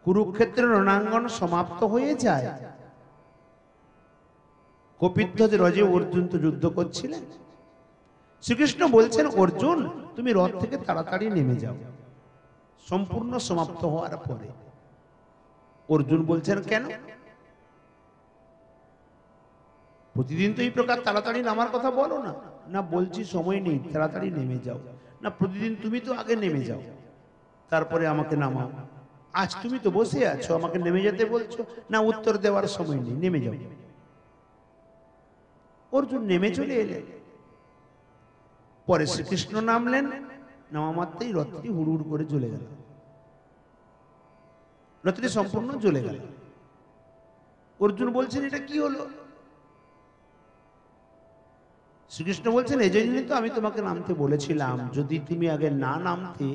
কুরুক্ষেত্রের রণাঙ্গন সমাপ্ত হয়ে যায়, কপিধ্বজ রজে অর্জুন তো যুদ্ধ করছিলেন, শ্রীকৃষ্ণ বলছেন অর্জুন তুমি রথ থেকে তাড়াতাড়ি নেমে যাও সম্পূর্ণ সমাপ্ত হওয়ার পরে। অর্জুন বলছেন কেন? প্রতিদিন তো এই প্রকার তাড়াতাড়ি নামার কথা বলো না। না বলছি সময় নেই, তাড়াতাড়ি নেমে যাও। না প্রতিদিন তুমি তো আগে নেমে যাও, তারপরে আমাকে নামাও। আজ তুমি তো বসে আছো, আমাকে নেমে যেতে বলছো। না উত্তর দেওয়ার সময় নেই, নেমে যাও। অর্জুন নেমে চলে এলেন। পরে শ্রীকৃষ্ণ নামলেন, নামা মাত্রই রথটি হুড় করে চলে গেল, রথটি সম্পূর্ণ জ্বলে গেল। অর্জুন বলছেন এটা কি হলো? শ্রীকৃষ্ণ বলছেন এই জন্যই তো আমি তোমাকে নামতে বলেছিলাম, যদি তুমি আগে না নামতে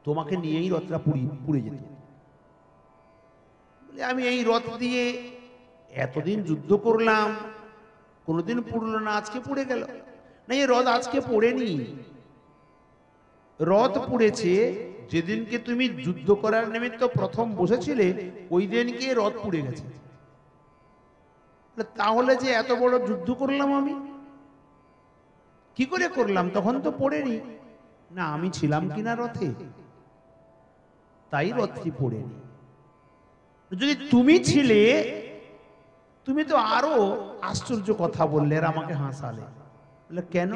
তোমাকে নিয়েই রথটা পুড়ে যেত। আমি এই রথ দিয়ে এতদিন যুদ্ধ করলাম, কোনোদিন পুড়লো না, আজকে পুড়ে গেল। না, এই রথ আজকে পড়েনি, রথ পুড়েছে যেদিনকে তুমি যুদ্ধ করার নিমিত্ত প্রথম বসেছিলে, ওই দিনকে রথ পুড়ে গেছে। তাহলে যে এত বড় যুদ্ধ করলাম আমি কি করে করলাম? তখন তো পড়েনি। না, আমি ছিলাম কিনা রথে, তাই রথটি পড়েনি। যদি তুমি ছিলে, তুমি তো আরো আশ্চর্য কথা বললে আর আমাকে হাসালে। বলে কেন?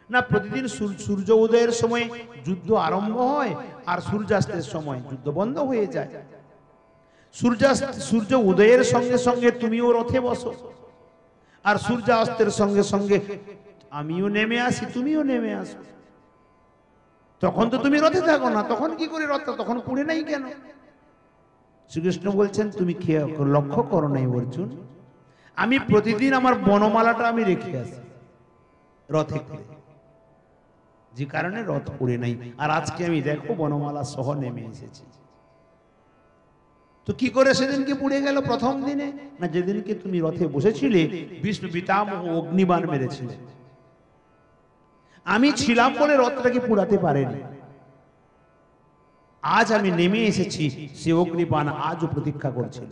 না প্রতিদিন সূর্য উদয়ের সময় যুদ্ধ আরম্ভ হয়, আর সূর্যাস্তের সময় যুদ্ধ বন্ধ হয়ে যায়। সূর্য উদয়ের সঙ্গে সঙ্গে তুমিও রথে বসো, আর সূর্যাস্তের সঙ্গে সঙ্গে আমিও নেমে আসি, তুমিও নেমে আসো। তখন তো তুমি রথে থাকো না, তখন কি করে রথটা তখন পুড়ে নাই কেন? শ্রীকৃষ্ণ বলছেন তুমি লক্ষ্য করো নাই অর্জুন, আমি প্রতিদিন আমার বনমালাটা আমি রেখে আসি রথে করে, যে কারণে রথ পুড়ে নাই। আর আজকে আমি দেখো বনমালা সহ নেমে এসেছি। তো কি করে সেদিনকে পুড়ে গেল প্রথম দিনে? না, যেদিনকে তুমি রথে বসেছিলে বিষ্ণু পিতামহ অগ্নিবাণ মেরেছিলে, আমি ছিলাম বলে রথটাকে পুড়াতে পারেনি। আজ আমি নেমে এসেছি, সে অগ্নিবাণ আজও প্রতীক্ষা করছিল।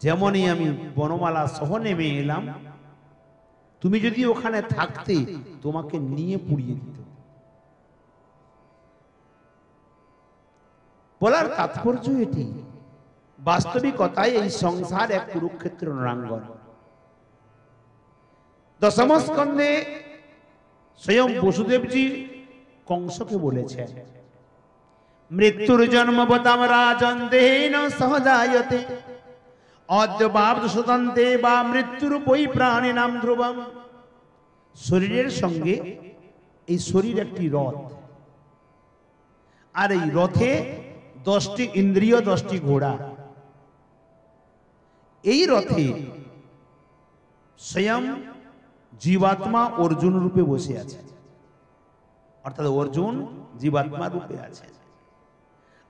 যেমনই আমি বনমালা সহ নেমে এলাম, তুমি যদি ওখানে থাকতে তোমাকে নিয়ে পুড়িয়ে দিত। বলার তাৎপর্য এটি, বাস্তবিকতায় এই সংসার এক কুরুক্ষেত্র রণাঙ্গন। দশম স্কন্ধে স্বয়ং বসুদেবজি কংসকে বলেছেন, মৃত্যুর জন্মবতাম রাজন দেহেন সহজায়তে অদ্যবাব্দ সুতন্তে বা মৃত্যুর বৈ প্রাণিনাম ধ্রুবম। শরীরের সঙ্গে এই শরীর একটি রথ, আর এই রথে 10টি ইন্দ্রিয়, 10টি ঘোড়া। এই রথে স্বয়ং জীবাত্মা অর্জুন রূপে বসে আছে, অর্থাৎ অর্জুন জীবাত্মা রূপে আছে,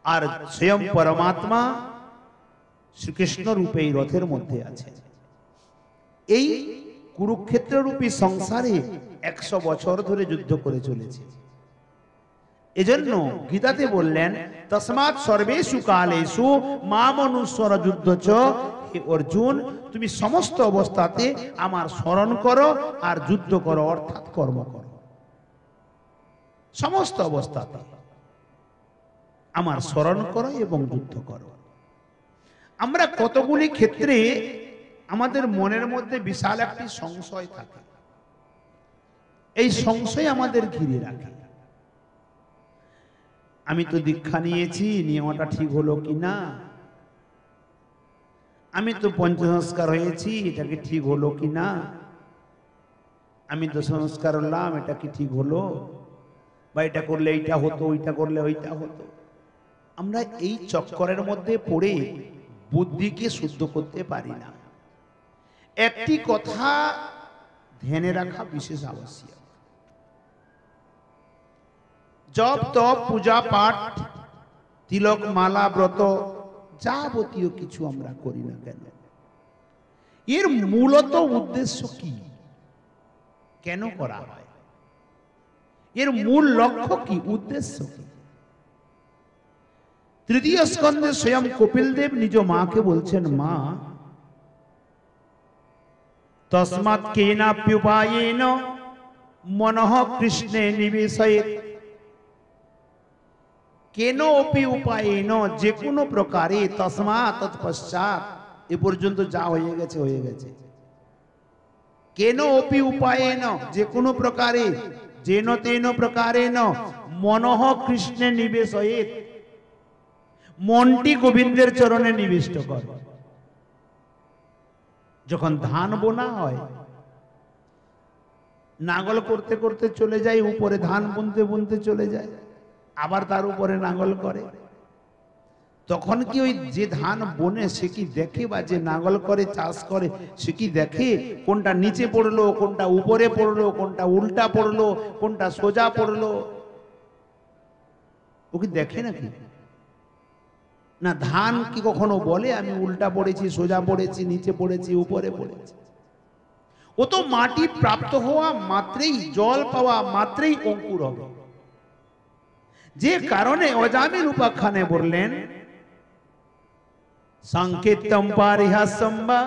আর স্বয়ং পরমাত্মা শ্রীকৃষ্ণ রূপে এই রথের মধ্যে আছে। এই কুরুক্ষেত্র রূপী সংসারে 100 বছর ধরে যুদ্ধ করে চলেছে। এজন্য গীতাতে বললেন, তস্মাৎ সর্বেষু কালেষু মাম অনুসর যুদ্ধ। হে অর্জুন, তুমি সমস্ত অবস্থাতে আমার স্মরণ করো আর যুদ্ধ করো, অর্থাৎ কর্ম করো। সমস্ত অবস্থাতে আমার স্মরণ করো এবং যুদ্ধ করো। আমরা কতগুলি ক্ষেত্রে আমাদের মনের মধ্যে বিশাল একটি সংশয় থাকে, এই সংশয় আমাদের ঘিরে রাখে। আমি তো দীক্ষা নিয়েছি, নিয়মটা ঠিক হলো কি না, আমি তো পঞ্চসংস্কার হয়েছি, এটাকে ঠিক হলো কি না, আমি তো সংস্কার করলাম, এটা কি ঠিক হলো, বা এটা করলে এইটা হতো, ওইটা করলে ওইটা হতো। আমরা এই চক্করের মধ্যে পড়ে বুদ্ধিকে শুদ্ধ করতে পারি না। একটি কথা ধ্যানে রাখা বিশেষ আবশ্যক। জপ তপ পূজা পাঠ তিলক মালা ব্রত যাবতীয় কিছু আমরা করি না কেন, এর মূলত উদ্দেশ্য কি, কেন করা হয়, এর মূল লক্ষ্য কি, উদ্দেশ্য কি? তৃতীয় স্কন্ধে স্বয়ং কপিল দেব নিজ মাকে বলছেন, মা তস্মাৎ কেনাপ্যুপায়েন মনঃ কৃষ্ণে নিবেশয়েৎ। কেন অপি উপায়েন, যে কোনো প্রকারে, তস্মাৎ তৎপশ্চাৎ, এ পর্যন্ত যা হয়ে গেছে হয়ে গেছে। কেন অপি উপায়েন, যে কোনো প্রকারে, যেন তেন প্রকারেণ মনঃ কৃষ্ণে নিবেশয়েৎ, মনটি গোবিন্দের চরণে নিবিষ্ট কর। যখন ধান বোনা হয়, নাঙ্গল করতে করতে চলে যায় উপরে, ধান বুনতে বুনতে চলে যায়, আবার তার উপরে নাঙ্গল করে, তখন কি ওই যে ধান বনে সে কি দেখে, বা যে নাঙ্গল করে চাষ করে সে কি দেখে কোনটা নিচে পড়লো, কোনটা উপরে পড়লো, কোনটা উল্টা পড়লো, কোনটা সোজা পড়লো? ও কি দেখে নাকি? না, ধান কি কখনো বলে আমি উল্টা পড়েছি, সোজা পড়েছি, নিচে পড়েছি, উপরে পড়েছি? ও তো মাটি প্রাপ্ত হওয়া মাত্রেই, জল পাওয়া মাত্রেই অঙ্কুর হবে। যে কারণে অজামিল উপাখ্যানে বললেন, সংকেতম পারিহাস্যম বা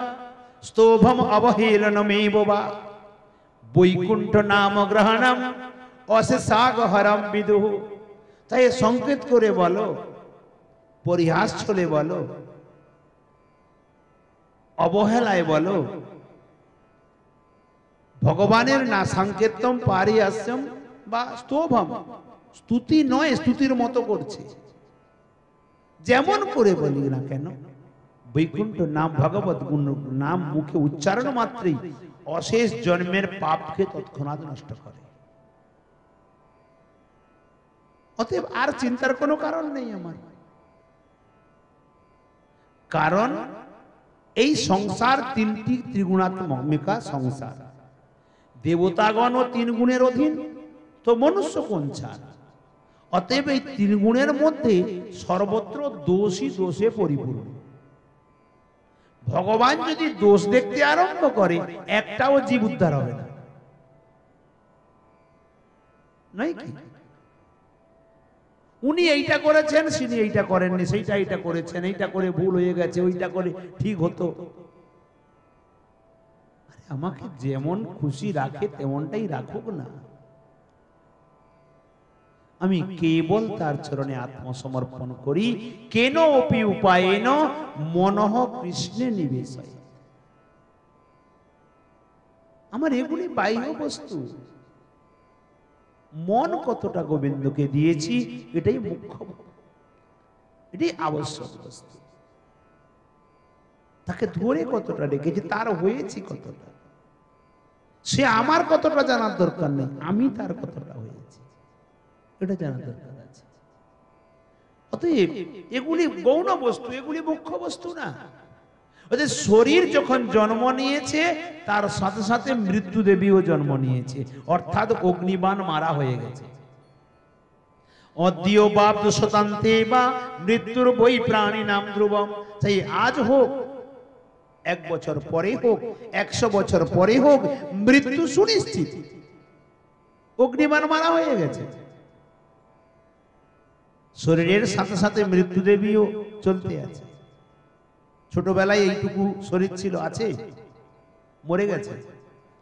স্তোভম অবহেলনমেব বা বৈকুণ্ঠ নাম গ্রহণম অশেষাগহরম বিদুঃ। তাই সংকেত করে বলো, পরিহাস ছলে বলো, অবহেলায় বলো, ভগবানের না সংকেতম পারিহাস্যম বা স্তোভম, স্তুতি নয়, স্তুতির মতো করছে। যেমন করে বলি না কেন, বৈকুণ্ঠ নাম, ভগবত গুণ নাম মুখে উচ্চারণ মাত্রই অশেষ জন্মের পাপকে তৎক্ষণাৎ নষ্ট করে। অতএব আর চিন্তার কোনো কারণ নেই আমার। কারণ এই সংসার তিনটি ত্রিগুণাত্মিকা সংসার। দেবতাগণ ও তিন গুণের অধীন, তো মনুষ্য কোন ছাড়। অতএব এই তিন গুণের মধ্যে সর্বত্র দোষই দোষে পরিপূর্ণ। ভগবান যদি দোষ দেখতে আরম্ভ করে, একটাও জীব উদ্ধার হবে না, নাই কি? উনি এইটা করেছেন, তিনি এইটা করেননি, সেইটা এইটা করেছেন, এইটা করে ভুল হয়ে গেছে, ওইটা করে ঠিক হতো। আমাকে যেমন খুশি রাখে তেমনটাই রাখুক না, আমি কেবল তার চরণে আত্মসমর্পণ করি। কেন অপি উপায়েন মনঃ কৃষ্ণে নিবেশয়েৎ। আমার এগুলি বাহ্য বস্তু, মন কতটা গোবিন্দকে দিয়েছি এটাই মুখ্য, এটাই আবশ্যক বস্তু। তাকে ধরে কতটা রেখেছি, তার হয়েছি কতটা, সে আমার কতটা জানার দরকার নেই, আমি তার কতটা হয়েছি এটা জানার দরকার আছে। অতএব এগুলি গৌণ বস্তু, এগুলি মুখ্য বস্তু না। ওদের শরীর যখন জন্ম নিয়েছে, তার সাথে সাথে মৃত্যু দেবীও জন্ম নিয়েছে, অর্থাৎ অগ্নিবাণ মারা হয়ে গেছে। অদ্য বাপ শতান্তে বা মৃত্যুর বই প্রাণী নাম ধ্রুবম। তাই আজ হোক, 1 বছর পরে হোক, 100 বছর পরে হোক, মৃত্যু সুনিশ্চিত। অগ্নিবাণ মারা হয়ে গেছে, শরীরের সাথে সাথে মৃত্যু দেবীও চলতে আছে। ছোটবেলায় এইটুকু শরীর ছিল, আছে, মরে গেছে,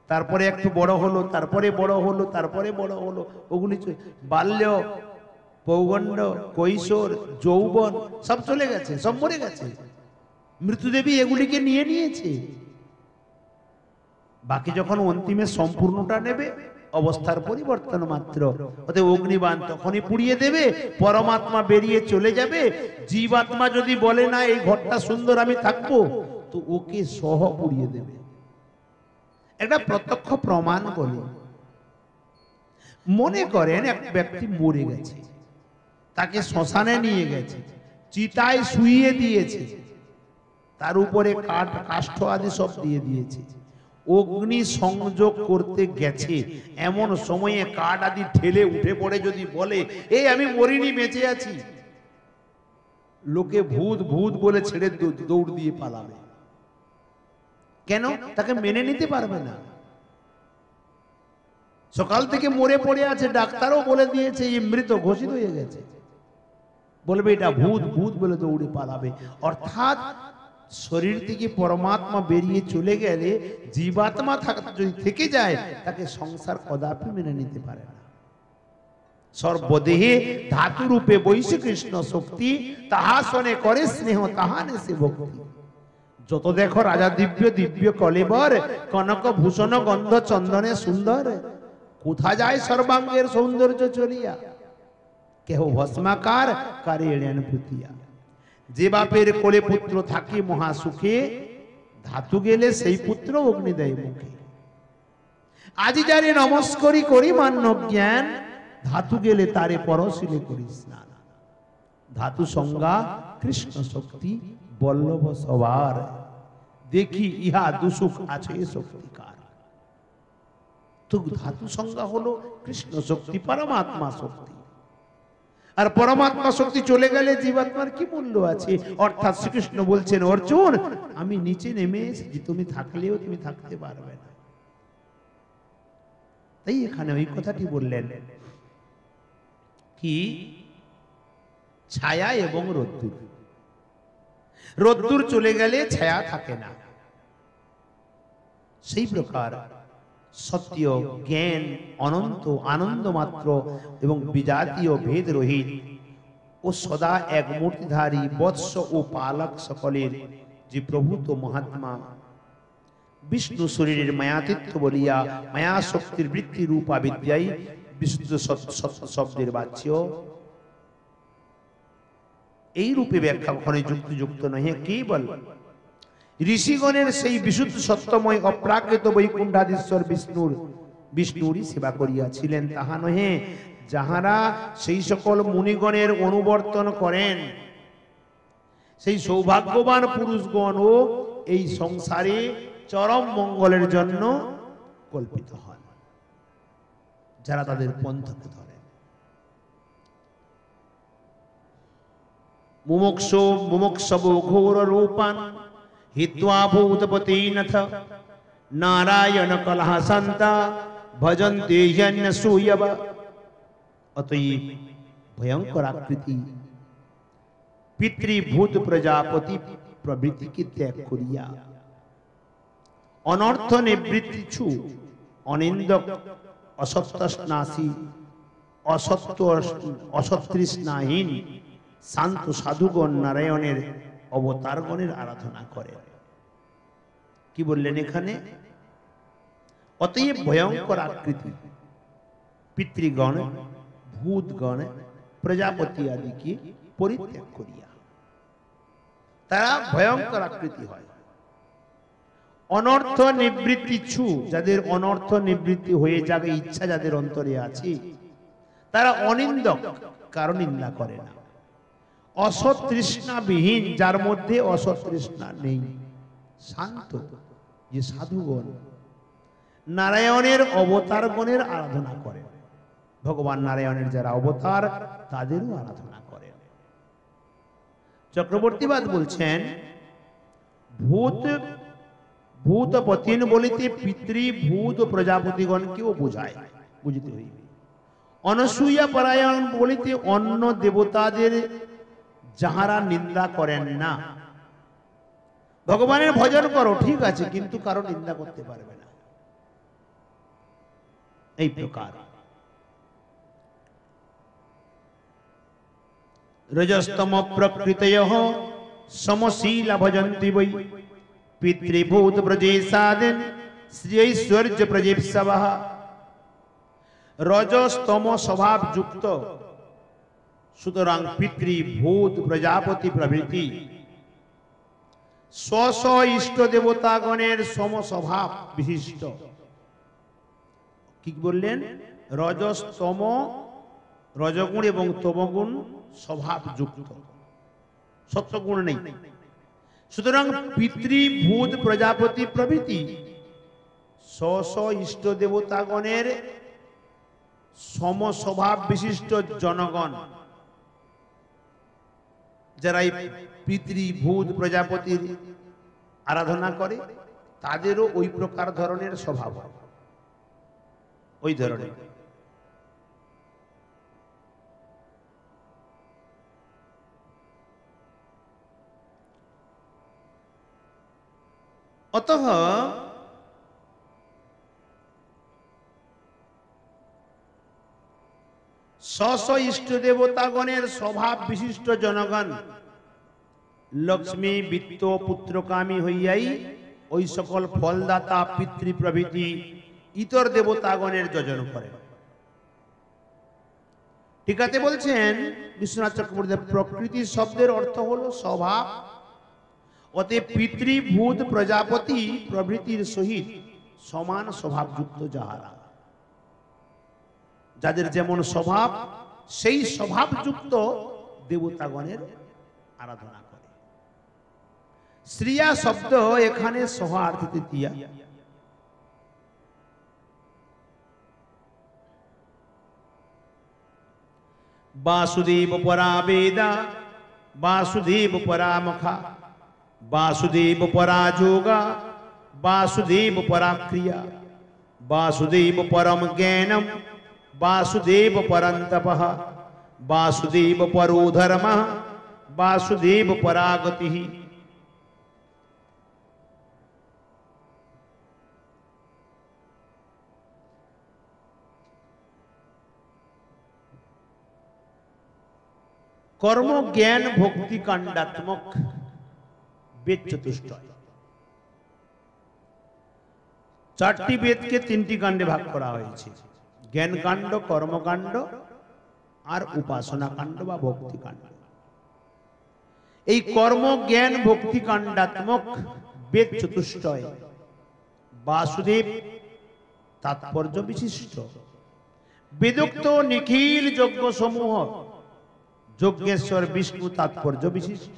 তারপরে একটু বড় হলো, তারপরে বড় হলো, তারপরে বড় হলো, ওগুলি বাল্য, পৌগণ্ড, কৈশোর, যৌবন সব চলে গেছে, সব মরে গেছে। মৃত্যুদেবী এগুলিকে নিয়ে নিয়েছে। বাকি যখন অন্তিমে সম্পূর্ণটা নেবে, অবস্থার পরিবর্তন মাত্র। অতএব অগ্নিবাণ তখনই পুড়িয়ে দেবে, পরমাত্মা বেরিয়ে চলে যাবে। জীবাত্মা যদি বলে না এই ঘরটা সুন্দর আমি থাকবো, তো ওকে সহ পুড়িয়ে দেবে। একটা প্রত্যক্ষ প্রমাণ বলি। মনে করেন এক ব্যক্তি মরে গেছে, তাকে শ্মশানে নিয়ে গেছে, চিতায় শুইয়ে দিয়েছে, তার উপরে কাঠ কাষ্ঠ আদি সব দিয়ে দিয়েছে, অগ্নি সংযোগ করতে গেছে, এমন সময়ে কাঠ আদি ঠেলে উঠে পড়ে যদি বলে এই আমি মরিনি বেঁচে আছি, লোকে ভূত ভূত বলে ছেড়ে দৌড় দিয়ে পালাবে। কেন? তাকে মেনে নিতে পারবে না। সকাল থেকে মরে পড়ে আছে, ডাক্তারও বলে দিয়েছে এই মৃত ঘোষিত হয়ে গেছে, বলবে এটা ভূত ভূত বলে দৌড়ে পালাবে। অর্থাৎ শরীর থেকে পরমাত্মা বেরিয়ে চলে গেলে জীবাত্মা যদি থেকে যায় তাকে সংসার কদাপি মেনে নিতে পারে না। সর্বদেহে ধাতু রূপে বৈশ্য কৃষ্ণ শক্তি, তাহা শোনে করে স্নেহ, তাহা নেশে ভক্তি। যত দেখো রাজা দিব্য দিব্য কলেবর, কনক ভূষণ গন্ধ চন্দনে সুন্দর, কোথা যায় সর্বাঙ্গের সৌন্দর্য চলিয়া, কেহ ভস্মাকার কারে এড়েন পুতিয়া। যে বাপের কোলে পুত্র থাকে মহাসুখে, ধাতু গেলে সেই পুত্র অগ্নি দেয় মুখে। আজি যারে নমস্করি করি মান্য জ্ঞান, ধাতু গেলে তারে পরশিলে করি স্নান। ধাতু সংজ্ঞা কৃষ্ণ শক্তি বল্লভ সবার, দেখি ইহা দুসুখ আছে শক্তিকার। তো ধাতু সংজ্ঞা হলো কৃষ্ণ শক্তি, পরমাত্মা শক্তি। আর পরমাত্মা শক্তি চলে গেলে জীবাত্মার কি মূল্য আছে? অর্থাৎ শ্রীকৃষ্ণ বলছেন অর্জুন আমি নিচে নেমে এসেছি, তুমি থাকলেও তুমি থাকতে পারবে না। তাই এখানে ওই কথাটি বললেন কি, ছায়া এবং রোদ্দুর। রোদ্দুর চলে গেলে ছায়া থাকে না, সেই প্রকার সত্য জ্ঞান অনন্ত আনন্দ মাত্র এবং বিজাতীয় ভেদ রহিত ও সদা এক মূর্তিধারী বৎস ও পালক সকলের যে প্রভূত মহাত্মা বিষ্ণু শরীরের মায়াতীত্ব বলিয়া মায়া শক্তির বৃত্তি রূপা বিদ্যাই বিশুদ্ধ শব্দের বাচ্য, এই রূপে ব্যাখ্যা কখনো যুক্তিযুক্ত নহে। কেবল ঋষিগণের সেই বিশুদ্ধ সত্যময় অপ্রাকৃত বৈকুণ্ঠাধীশ্বর বিষ্ণুরই সেবা করিয়াছিলেন তাহা নহে, যাহারা সেই সকল মুনিগণের অনুবর্তন করেন, সেই সৌভাগ্যবান পুরুষগণও এই সংসারে চরম মঙ্গলের জন্য কল্পিত হন, যারা তাদের পন্থকে ধরেন। মুমুক্ষব ঘোর রূপান হিত্বা ভূতপতি নথ নারায়ণ কলহ সন্তা ভজন্তে জন্যসূয়ব। অতএব ভয়ঙ্কর আকৃতি পিতৃভূত প্রজাপতি প্রভৃতিকে ত্যাগ করিয়া অনর্থ নিবৃত্তিছু অনিন্দক অসত্যস্নাসী অসতৃষ্ণাহীন শান্ত সাধুগণ নারায়ণের অবতারগণের আরাধনা করে। কি বললেন এখানে? অতএব ভয়ঙ্কর আকৃতি পিতৃগণ ভূতগণ প্রজাপতি আদিকে পরিত্যাগ করিয়া, তারা ভয়ঙ্কর আকৃতি হয়। অনর্থ নিবৃত্তিচ্ছু, যাদের অনর্থ নিবৃত্তি হয়ে যাবে ইচ্ছা যাদের অন্তরে আছে, তারা অনিন্দক, কারণ নিন্দা করে না। অসতৃষ্ণাবিহীন, যার মধ্যে অসতৃষ্ণা নেই, শান্ত যে সাধুগণ নারায়ণের অবতারগণের আরাধনা করে, ভগবান নারায়ণের যারা অবতার তাদেরও আরাধনা করে। চক্রবর্তীবাদ বলছেন ভূতপতিন বলিতে পিতৃভূত প্রজাপতিগণকেও বোঝায়, বুঝতে হইবে। অনসূয়া পরায়ণ বলিতে অন্য দেবতাদের যাহারা নিন্দা করেন না। ভগবানের ভজন করো ঠিক আছে, কিন্তু কারো নিন্দা করতে পারবে না, এই প্রকার। রজস্তম প্রকৃতয়ঃ সমশীলা ভজন্তি বৈ পিতৃভূত প্রজেসাদেন শ্রীঐশ্বর্য প্রজেপ্সবঃ। রজস্তম স্বভাব যুক্ত, সুতরাং পিতৃভূত প্রজাপতি প্রভৃতি স্ব স্ব ইষ্ট দেবতাগণের সমস্বভাব বিশিষ্ট কি বললেন? রজস তম, রজগুণ এবং তমগুণ স্বভাবযুক্ত, সত্যগুণ নেই। সুতরাং পিতৃভূত প্রজাপতি প্রভৃতি স্ব স্ব ইষ্ট দেবতাগণের সমস্বভাব বিশিষ্ট জনগণ, যারা এই পিতৃভূত প্রজাপতির আরাধনা করে, তাদেরও ওই প্রকার ধরনের স্বভাব, ওই ধরনের। অতঃ স্ব ইষ্ট দেবতাগণের স্বভাব বিশিষ্ট জনগণ লক্ষ্মী বিত্ত পুত্রকামী হইয়াই ওই সকল ফলদাতা পিতৃ প্রভৃতি ইতর দেবতাগণের যজন করে। টিকাতে বলছেন বিশ্বনাথ চক্রবর্তী, প্রকৃতি শব্দের অর্থ হলো স্বভাব। অতএব পিতৃভূত প্রজাপতি প্রভৃতির সহিত সমান স্বভাবযুক্ত যাহারা, যাদের যেমন স্বভাব সেই স্বভাবযুক্ত দেবতাগণের আরাধনা করে। শ্রিয়া শব্দ এখানে সহার্থ তৃতীয়া। বাসুদেব পরা বেদা, বাসুদেব পরা মুখা, বাসুদেব পরা যোগা, বাসুদেব পরা ক্রিয়া, বাসুদেব পরম জ্ঞানম, বাসুদেব পরম তপঃ, বাসুদেব পরো ধর্মঃ, বাসুদেব পরা গতিঃ। কর্ম জ্ঞান ভক্তি কাণ্ডাত্মক বেদ চতুষ্টয়। চারটি বেদকে তিনটি কাণ্ডে ভাগ করা হয়েছে, জ্ঞান কাণ্ড, কর্মকাণ্ড আর উপাসনা কাণ্ড বা ভক্তি কাণ্ড। এই কর্ম জ্ঞান ভক্তি কাণ্ডাত্মক বেদ চতুষ্টয় বাসুদেব তাৎপর্য বিশিষ্ট। বেদোক্ত নিখিল যজ্ঞ সমূহ যজ্ঞেশ্বর বিষ্ণু তাৎপর্য বিশিষ্ট।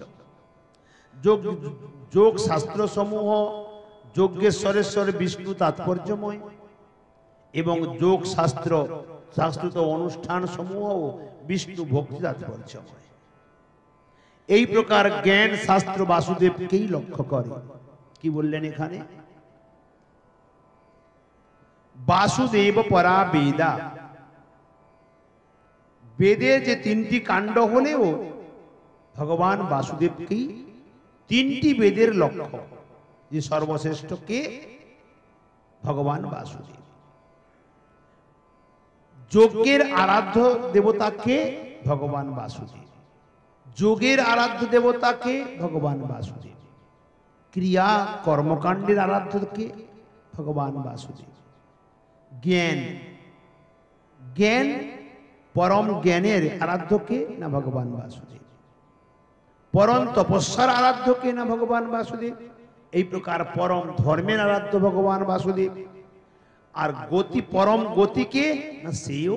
যোগ শাস্ত্র সমূহ যজ্ঞেশ্বরেশ্বর বিষ্ণু তাৎপর্যময় এবং যোগ শাস্ত্র শাস্ত্রিত অনুষ্ঠান সমূহ বিষ্ণু ভক্তি তাৎপর্যময়। এই প্রকার জ্ঞান শাস্ত্র বাসুদেবকেই লক্ষ্য করে। কি বললেন এখানে? বাসুদেব পরা বেদা। বেদের যে তিনটি কাণ্ড হলেও ভগবান বাসুদেবকেই তিনটি বেদের লক্ষ্য, যে সর্বশ্রেষ্ঠ কে? ভগবান বাসুদেব। যজ্ঞের আরাধ্য দেবতা কে? ভগবান বাসুদেব। যোগের আরাধ্য দেবতা কে? ভগবান বাসুদেব। ক্রিয়া কর্মকাণ্ডের আরাধ্য কে? ভগবান বাসুদেব। জ্ঞান জ্ঞান পরম জ্ঞানের আরাধ্য কে? না ভগবান বাসুদেব। পরম তপস্যার আরাধ্য কে? না ভগবান বাসুদেব। এই প্রকার পরম ধর্মের আরাধ্য ভগবান বাসুদেব। আর গতি পরম গতিকে না সেও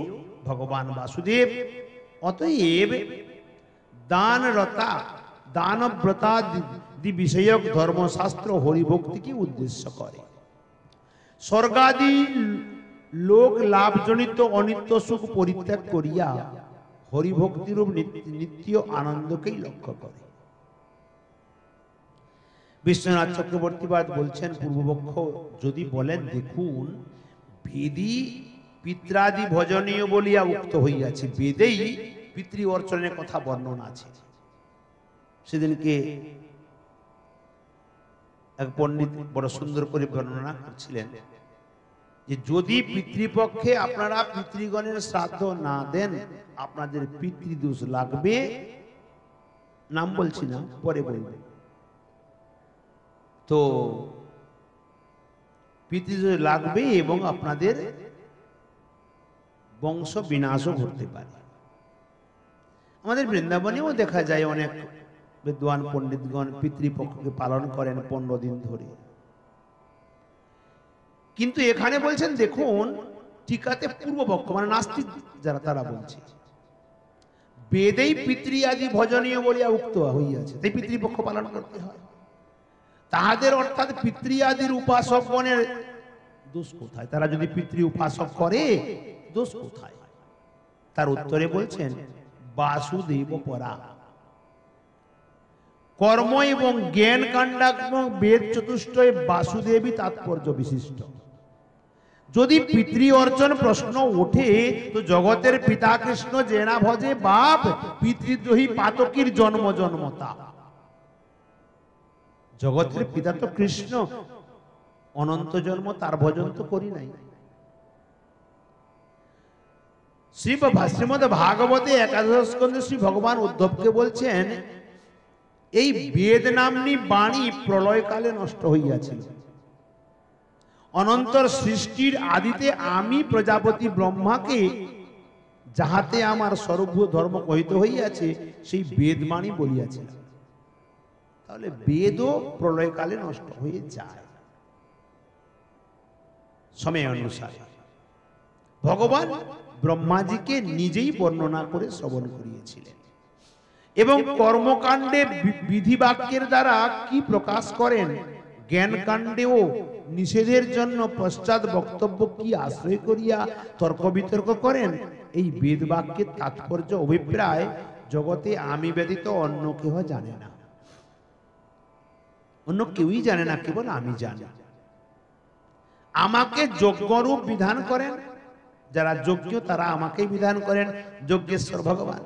ভগবান বাসুদেব। অতএব দানরতা দানব্রতা বিষয়ক ধর্মশাস্ত্র হরিভক্তিকে উদ্দেশ্য করে। স্বর্গাদি লোক লাভজনিত অনিত্য সুখ পরিত্যাগ করিয়া হরিভক্তিরূপ নিত্য আনন্দকেই লক্ষ্য করে। বিশ্বনাথ চক্রবর্তীবাদ বলছেন, পূর্বপক্ষ যদি বলেন, দেখুন বেদী পিত্রাদি ভজনীয় বলিয়া উক্ত হইয়াছে, বেদেই পিতৃ অর্চনের কথা বর্ণনা আছে। সেদিনকে এক পণ্ডিত বড় সুন্দর করে বর্ণনা করছিলেন যে যদি পিতৃপক্ষে আপনারা পিতৃগণের শ্রাদ্ধ না দেন আপনাদের পিতৃদোষ লাগবে। নাম বলছি না, পরে বলবে। তো পিতৃদোষ লাগবে এবং আপনাদের বংশ বিনাশও ঘটতে পারে। আমাদের বৃন্দাবনেও দেখা যায় অনেক বিদ্বান পণ্ডিতগণ পিতৃপক্ষকে পালন করেন 15 দিন ধরে। কিন্তু এখানে বলছেন দেখুন টিকাতে পূর্বপক্ষ মানে নাস্তিক যারা তারা বলছে বেদেই পিতৃ আদি ভজনীয় বলিয়া উক্ত হইয়াছে, তাই পিতৃপক্ষ পালন করতে হয়। তাহাদের অর্থাৎ পিতৃ আদির উপাসকগণের দোষ কোথায়? তারা যদি পিতৃ উপাসক করে দোষ কোথায়? তার উত্তরে বলছেন বাসুদেব পরা। কর্ম এবং জ্ঞান কাণ্ডাত্মক বেদ চতুষ্টয় বাসুদেবী তাৎপর্য বিশিষ্ট। যদি পিতৃ অর্চন প্রশ্ন ওঠে তো জগতের পিতা কৃষ্ণ জেনা ভজে বাপ পিতৃদ্রোহী পাতকীর জন্ম জন্মতা। জগতের পিতা তো কৃষ্ণ, অনন্ত জন্ম তার ভজন তো করি নাই। শ্রীমদ ভাগবতে একাদশ স্কন্ধে শ্রী ভগবান উদ্ধবকে বলছেন এই বেদ নামনি বাণী প্রলয়কালে নষ্ট হইয়াছিল। অনন্তর সৃষ্টির আদিতে আমি প্রজাপতি ব্রহ্মাকে যাহাতে আমার সর্ব ধর্ম কহিত হইয়াছে সেই বেদবাণী বলিয়াছে। তাহলে বেদও প্রলয়কালে নষ্ট হয়ে যায় সময় অনুসারে। ভগবান ব্রহ্মাজিকে নিজেই বর্ণনা করে শ্রবণ করিয়েছিলেন এবং কর্মকাণ্ডে বিধিবাক্যের দ্বারা কি প্রকাশ করেন, জ্ঞান কাণ্ডেও নিষেধের জন্য পশ্চাৎ বক্তব্য কি আশ্রয় করিয়া তর্ক বিতর্ক করেন। এই বেদ বাক্যের তাৎপর্য অভিপ্রায় জগতে আমি ব্যতীত অন্য কেহ জানে না, অন্য কেউই জানে না, কেবল আমি জানি। আমাকে যজ্ঞরূপ বিধান করেন, যারা যোগ্য তারা আমাকেই বিধান করেন, যজ্ঞেশ্বর ভগবান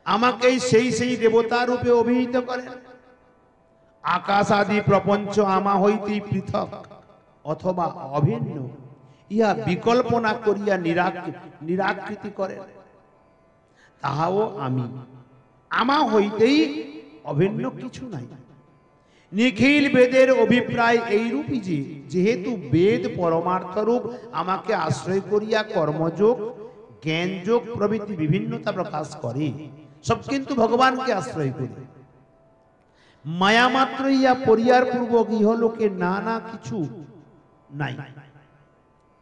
আমাকেই সেই সেই দেবতা রূপে অভিহিত করেন। আকাশ আদি প্রপঞ্চ আমা হইতেই পৃথক অথবা অভিন্ন ইহা বিকল্পনা করিয়া নিরাকৃতি করেন, তাহাও আমি, আমা হইতেই অভিন্ন কিছু নাই। নিখিল বেদের অভিপ্রায় এইরূপই যে যেহেতু বেদ পরমার্থরূপ আমাকে আশ্রয় করিয়া কর্মযোগ জ্ঞানযোগ প্রভৃতি বিভিন্নতা প্রকাশ করে, সব কিন্তু ভগবানকে আশ্রয় করে। মায়া মাত্র ইয়া পরিয়ার পূর্বক ইহলোকে নানা কিছু নাই,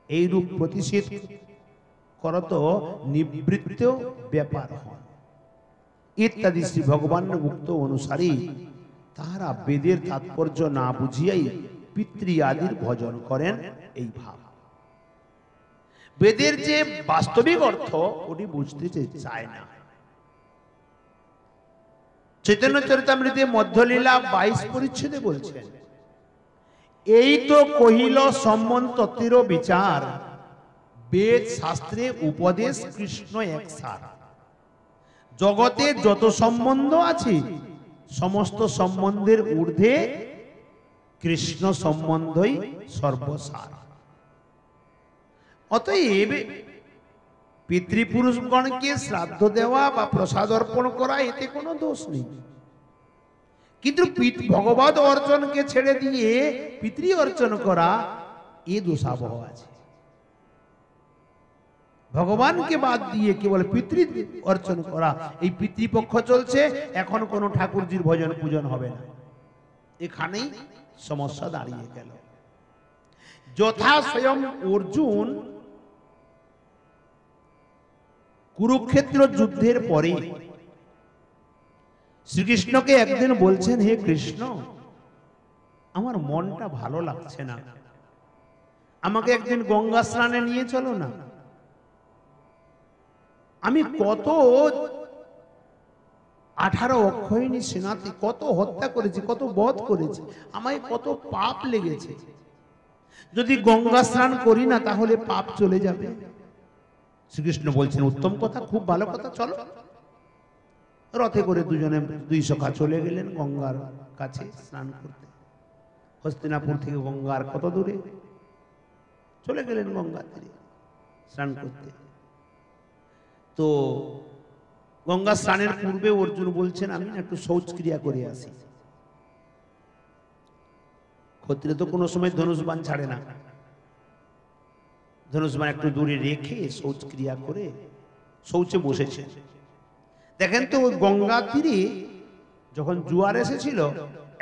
এইরূপ প্রতিষেধ করত নিবৃত্ত ব্যাপার হন ইত্যাদি শ্রী ভগবানের উক্ত অনুসারে তাহারা বেদের তাৎপর্য না বুঝিয়াই পিতৃ আদির ভজন করেন। এই ভাব বেদের যে বাস্তবিক অর্থ ওটি বুঝতে চায় না। চৈতন্য চরিতামৃতে মধ্যলীলা 22 পরিচ্ছেদে বলছেন, এই তো কহিল সম্বন্ধ তত্ত্বের বিচার, বেদ শাস্ত্রে উপদেশ কৃষ্ণ এক সার। জগতে যত সম্বন্ধ আছে সমস্ত সম্বন্ধের ঊর্ধ্বে কৃষ্ণ সম্বন্ধই সর্বসার। অতএব পিতৃপুরুষগণকে শ্রাদ্ধ দেওয়া বা প্রসাদ অর্পণ করা এতে কোনো দোষ নেই, কিন্তু ভগবত অর্চনকে ছেড়ে দিয়ে পিতৃ অর্চন করা এ দোষাবহ আছে। ভগবানকে বাদ দিয়ে কেবল পিতৃ অর্চন করা, এই পিতৃপক্ষ চলছে, এখন কোনো ঠাকুরজির ভজন পূজন হবে না, এখানেই সমস্যা দাঁড়িয়ে গেল। যথা স্বয়ং অর্জুন কুরুক্ষেত্র যুদ্ধের পরে শ্রীকৃষ্ণকে একদিন বলছেন, হে কৃষ্ণ, আমার মনটা ভালো লাগছে না, আমাকে একদিন গঙ্গা স্নানে নিয়ে চলো না। আমি কত 18 অক্ষয়িণী সেনাতে কত হত্যা করেছি, কত বধ করেছি, আমায় কত পাপ লেগেছে, যদি গঙ্গা স্নান করি না তাহলে পাপ চলে যাবে। শ্রীকৃষ্ণ বলছেন, উত্তম কথা, খুব ভালো কথা, চলো। রথে করে দুই সখা চলে গেলেন গঙ্গার কাছে স্নান করতে। হস্তিনাপুর থেকে গঙ্গার কত দূরে, চলে গেলেন গঙ্গার তীরে স্নান করতে। তো গঙ্গা স্নানের পূর্বে অর্জুন বলছেন, আমি একটু শৌচক্রিয়া করে আসি। ক্ষত্রিয় তো কোনো সময় ধনুষবাণ ছাড়ে না, ধনুষবাণ একটু দূরে রেখে শৌচক্রিয়া করে শৌচে বসেছে। দেখেন তো ওই গঙ্গা তীরে যখন জোয়ার এসেছিল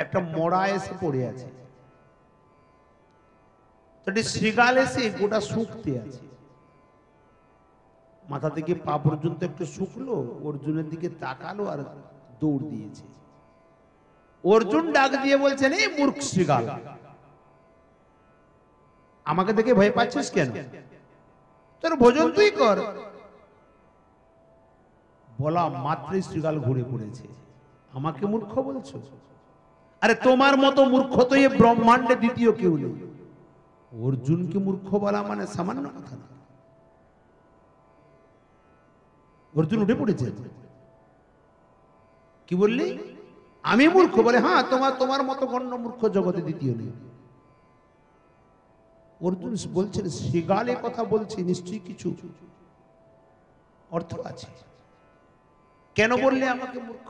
একটা মরা এসে পড়ে আছে, তো শ্রীগাল এসে গোটা শুকতে আছে। মাথা থেকে পা পর্যন্ত একটু শুকলো, অর্জুনের দিকে তাকালো আর দৌড় দিয়েছে। অর্জুন ডাক দিয়ে বলছেন, এই মূর্খ শৃগাল, আমাকে দেখে ভয় পাচ্ছিস কেন? তোর ভোজন তুই কর। বলা মাত্রই শৃগাল ঘুরে পড়েছে। আমাকে মূর্খ বলছো? আরে তোমার মতো মূর্খ তো এই ব্রহ্মাণ্ডে দ্বিতীয় কেউ নেই। অর্জুনকে মূর্খ বলা মানে সামান্য কথা না। অর্জুন উঠে পড়েছে। কি বললি? আমি মূর্খ? বলে হ্যাঁ, তোমার মতো গণ্য মূর্খ জগতে দ্বিতীয় নেই। অর্জুন বলছেন, শৃগালে কথা বলছে, নিশ্চয়ই কিছু অর্থ আছে। কেন বললে আমাকে মূর্খ?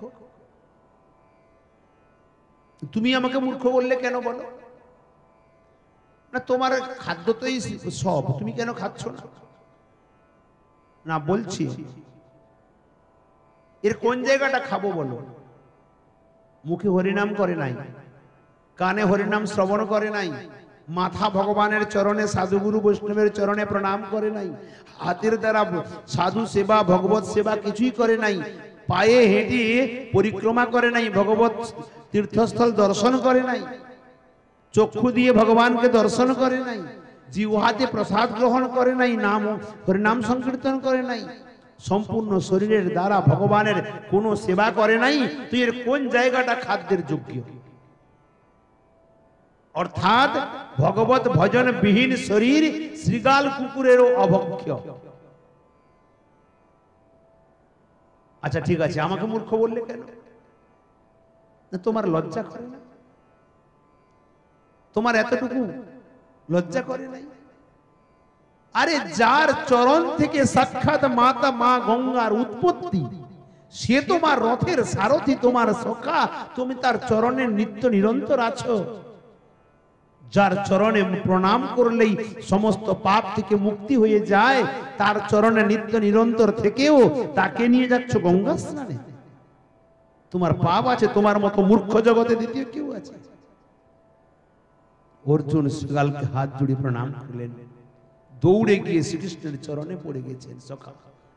তুমি আমাকে মূর্খ বললে কেন বলো? না তোমার খাদ্য তো এই সব, তুমি কেন খাচ্ছ না? না বলছি, এর কোন জায়গাটা খাবো বলো? মুখে হরিনাম করে নাই, কানে হরিনাম শ্রবণ করে নাই, মাথা ভগবানের চরণে সাধুগুরু বৈষ্ণবের চরণে প্রণাম করে নাই, হাতের দ্বারা সাধু সেবা ভগবত সেবা কিছুই করে নাই, পায়ে হেঁটে পরিক্রমা করে নাই, ভগবত তীর্থস্থল দর্শন করে নাই, চক্ষু দিয়ে ভগবানকে দর্শন করে নাই, জিহ্বাতে প্রসাদ গ্রহণ করে নাই, নাম হরিনাম সংকীর্তন করে নাই, সম্পূর্ণ শরীরের দ্বারা ভগবানের কোনো সেবা করে নাই, তুই এর কোন জায়গাটা খাদ্যের যোগ্য? অর্থাৎ ভগবত ভজন বিহীন শরীর শৃগাল কুকুরেরও অভক্ষ্য। আচ্ছা ঠিক আছে, আমাকে মূর্খ বললে কেন? তোমার লজ্জা করে না? তোমার এতটুকু লজ্জা করে নাই? আরে যার চরণ থেকে সাক্ষাৎ মাতা মা গঙ্গার উৎপত্তি, সে তোমার রথের সারথি, তোমার সখা, তুমি তার চরণে নিত্য নিরন্তর আছো। যার চরণে প্রণাম করলেই সমস্ত পাপ থেকে মুক্তি হয়ে যায়, তার চরণে নিত্য নিরন্তর থেকেও তাকে নিয়ে যাচ্ছ গঙ্গা স্নানে। তোমার পাপ আছে, তোমার মতো মূর্খ জগতে দ্বিতীয় কেউ আছে? অর্জুন শৃগালকে হাত জুড়ে প্রণাম করলেন, দৌড়ে গিয়ে শ্রীকৃষ্ণের চরণে পড়ে গেছেন, সখা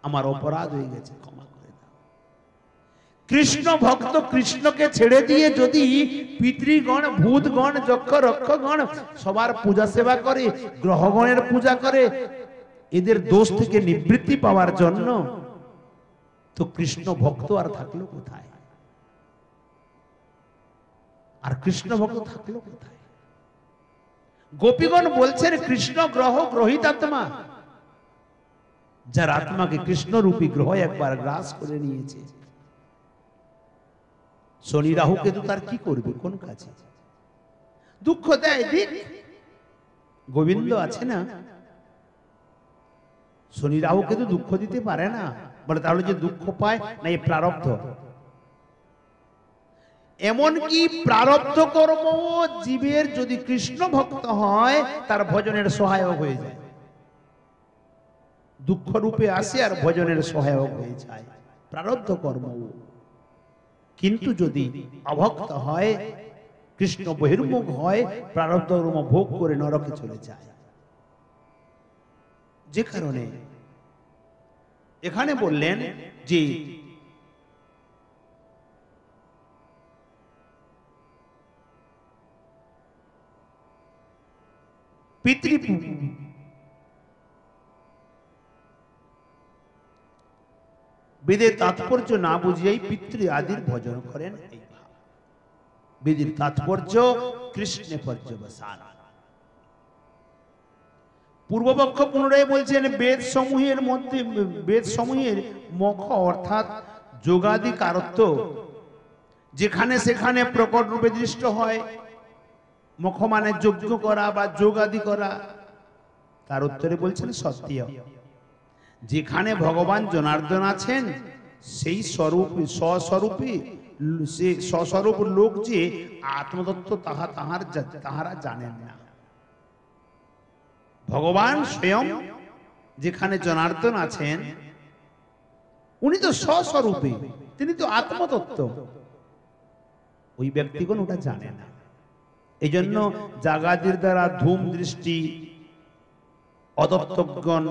আমার অপরাধ হয়ে গেছে, ক্ষমা করে দাও। কৃষ্ণ ভক্ত কৃষ্ণকে ছেড়ে দিয়ে যদি পিতৃগণ, ভূতগণ, যক্ষ রক্ষগণ সবার পূজা সেবা করে, গ্রহগণের পূজা করে, এদের দোষ থেকে নিবৃত্তি পাওয়ার জন্য, তো কৃষ্ণ ভক্ত আর থাকলো কোথায়? আর কৃষ্ণ ভক্ত থাকলো কোথায়? গোপীগণ বলছেন, কৃষ্ণ গ্রহ গ্রহিতাত্মা, যার আত্মাকে কৃষ্ণ রূপী গ্রহ একবার গ্রাস করে নিয়েছে, শনি রাহু কেতু তার কি করবে, কোন কাজে? দুঃখ দেয় দিক, গোবিন্দ আছে না, শনি রাহু কেতু দুঃখ দিতে পারে না। বলে তাহলে যে দুঃখ পায় না, এই প্রারব্ধ। এমনকি প্রারব্ধ কর্ম জীবের যদি কৃষ্ণ ভক্ত হয়, তার ভজনের সহায়ক হয়ে যায়। দুঃখ রূপে আসে আর ভজনের সহায়ক হয়ে যায়, প্রারব্ধ কর্ম। কিন্তু যদি অভক্ত হয়, কৃষ্ণ বহির্মুখ হয়, প্রারব্ধ কর্ম ভোগ করে নরকে চলে যায়। যে কারণে এখানে বললেন যে পিতৃ বেদের তাৎপর্য না বুঝিয়াই পিতৃ আদির ভজন করেন। বেদের তাৎপর্য কৃষ্ণে পর্যবসান। পূর্বপক্ষ পুনরায় বলছেন, বেদ সমূহের মধ্যে, বেদ সমূহের মুখ অর্থাৎ যোগাদি কারত্ব যেখানে সেখানে প্রকট রূপে দৃষ্ট হয়। মুখ মানে যজ্ঞ করা বা যোগাদি করা। তার উত্তরে বলছেন সত্য। যেখানে ভগবান জনার্দন আছেন, সেই স্বরূপ স্বস্বরূপে, সে স্বস্বরূপ লোক যে আত্মতত্ত্ব তাহারা জানেন না। ভগবান স্বয়ং যেখানে জনার্দন আছেন, উনি তো স্বস্বরূপে, তিনি তো আত্মতত্ত্ব, ওই ব্যক্তিগণ ওটা জানে না। এই জন্য জাগাদির দ্বারা ধূম দৃষ্টি, অদত্তগণ,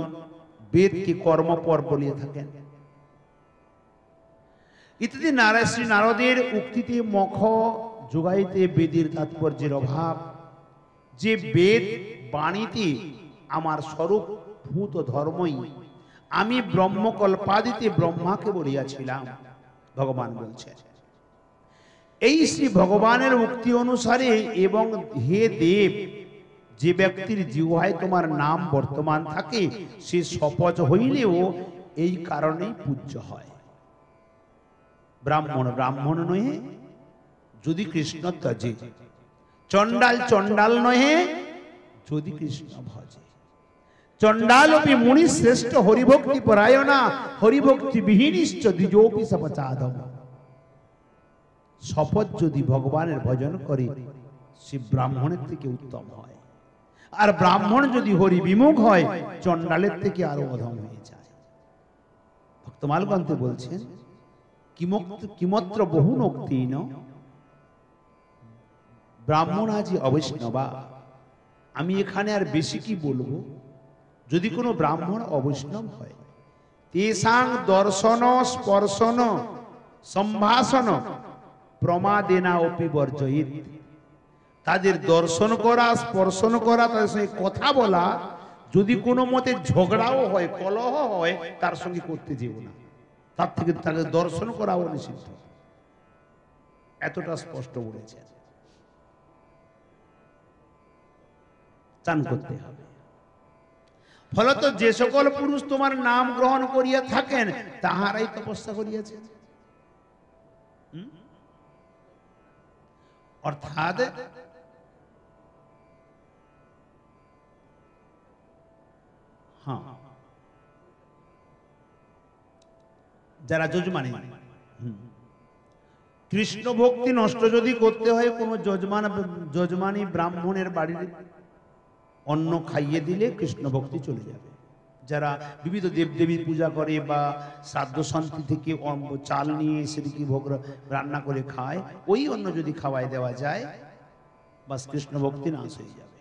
বেদকে কর্মপর বলিয়া থাকেন ইত্যাদি। নারায়ণ শ্রী নারদের উক্তিতে মখ যোগাইতে বেদের তাৎপর্যের অভাব, যে বেদ বাণীতে আমার স্বরূপ ভূত ধর্মই, আমি ব্রহ্মকল্পাদিতে ব্রহ্মাকে বলিয়াছিলাম, ভগবান বলছেন। এই শ্রী ভগবানের উক্তি অনুসারে এবং হে দেব, যে ব্যক্তির জিহ্বায় তোমার নাম বর্তমান থাকে সে সপচ হইলেও এই কারণেই পূজ্য হয়। ব্রাহ্মণ ব্রাহ্মণ নহে যদি কৃষ্ণ ত্যাজে, চণ্ডাল চণ্ডাল নহে যদি কৃষ্ণ ভজে। চণ্ডালপি মুনি শ্রেষ্ঠ হরিভক্তি পরায়ণা, হরিভক্তি বিহীনিশ্চ দ্বিজোপি সপচাদম। শপথ যদি ভগবানের ভজন করে সে ব্রাহ্মণের থেকে উত্তম হয়, আর ব্রাহ্মণ যদি হরি বিমুখ হয় চণ্ডালের থেকে আরো অধম হয়ে যায়। ভক্তমাল গ্রন্থে বলছেন কিমত্র বহু নক্তিন ব্রাহ্মণাজি অবৈষ্ণবা। আমি এখানে আর বেশি কি বলবো, যদি কোনো ব্রাহ্মণ অবৈষ্ণব হয় তেসাং দর্শন স্পর্শন সম্ভাষণ প্রমাদেনা অপি বর্জয়িত। তাদের দর্শন করা, স্পর্শন করা, তাদের সঙ্গে কথা বলা, যদি কোনো মতে ঝগড়াও হয়, কলহ হয়, তার সঙ্গে করতে যেও না। তার থেকে তাকে দর্শন করাও নিষিদ্ধ। এতটা স্পষ্ট বলেছে। চান করতে হবে। ফলত যে সকল পুরুষ তোমার নাম গ্রহণ করিয়া থাকেন তাহারাই তপস্যা করিয়াছেন। অর্থাৎ যারা যজমানি, কৃষ্ণ ভক্তি নষ্ট যদি করতে হয় কোন যজমানি ব্রাহ্মণের বাড়ির অন্ন খাইয়ে দিলে কৃষ্ণ ভক্তি চলে যাবে। যারা বিবিধ দেবদেবীর পূজা করে বা শ্রাদ্ধ শান্তি থেকে চাল নিয়ে সেদিকে ভোগ রান্না করে খায়, ওই অন্ন যদি খাওয়াই দেওয়া যায় বাস কৃষ্ণ ভক্তি নাশ হয়ে যাবে।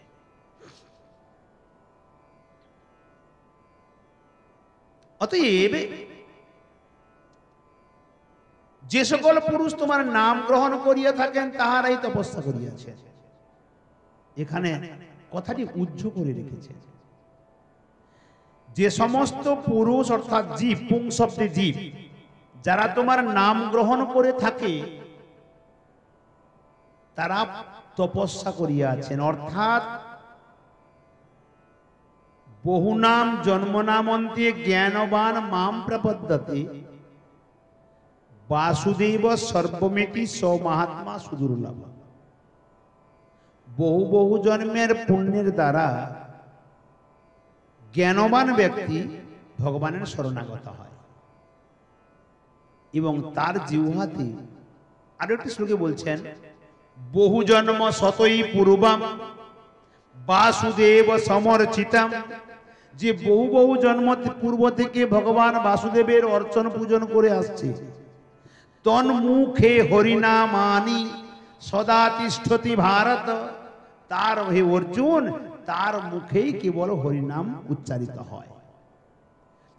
অতএব যে সকল পুরুষ তোমার নাম গ্রহণ করিয়া থাকেন তাহারাই তপস্যা করিয়াছেন। এখানে কথাটি উজ্জ করে রেখেছে। যে সমস্ত পুরুষ অর্থাৎ জীব, পুং শব্দে জীব, যারা তোমার নাম গ্রহণ করে থাকে তারা তপস্যা করিয়াছেন। অর্থাৎ বহু নাম জন্ম নামন্তে জ্ঞানবান মাম প্রপদ্যতে বাসুদেব সর্বমেটি স মহাত্মা সুদুর্লভ। বহু বহু জন্মের পুণ্যের দ্বারা জ্ঞানবান ব্যক্তি ভগবানের শরণাগত হয় এবং তার জিহ্বাতে আরো একটি শ্লোকে বলছেন, বহু জন্ম শতই পূর্বম বাসুদেব সমর্চিতম। যে বহু বহু জন্ম পূর্ব থেকে ভগবান বাসুদেবের অর্চন পূজন করে আসছে, তন্মুখে হরিনামানি সদা তিষ্ঠতি ভারত। তার হে অর্জুন, তার মুখেই কেবল হরিনাম উচ্চারিত হয়।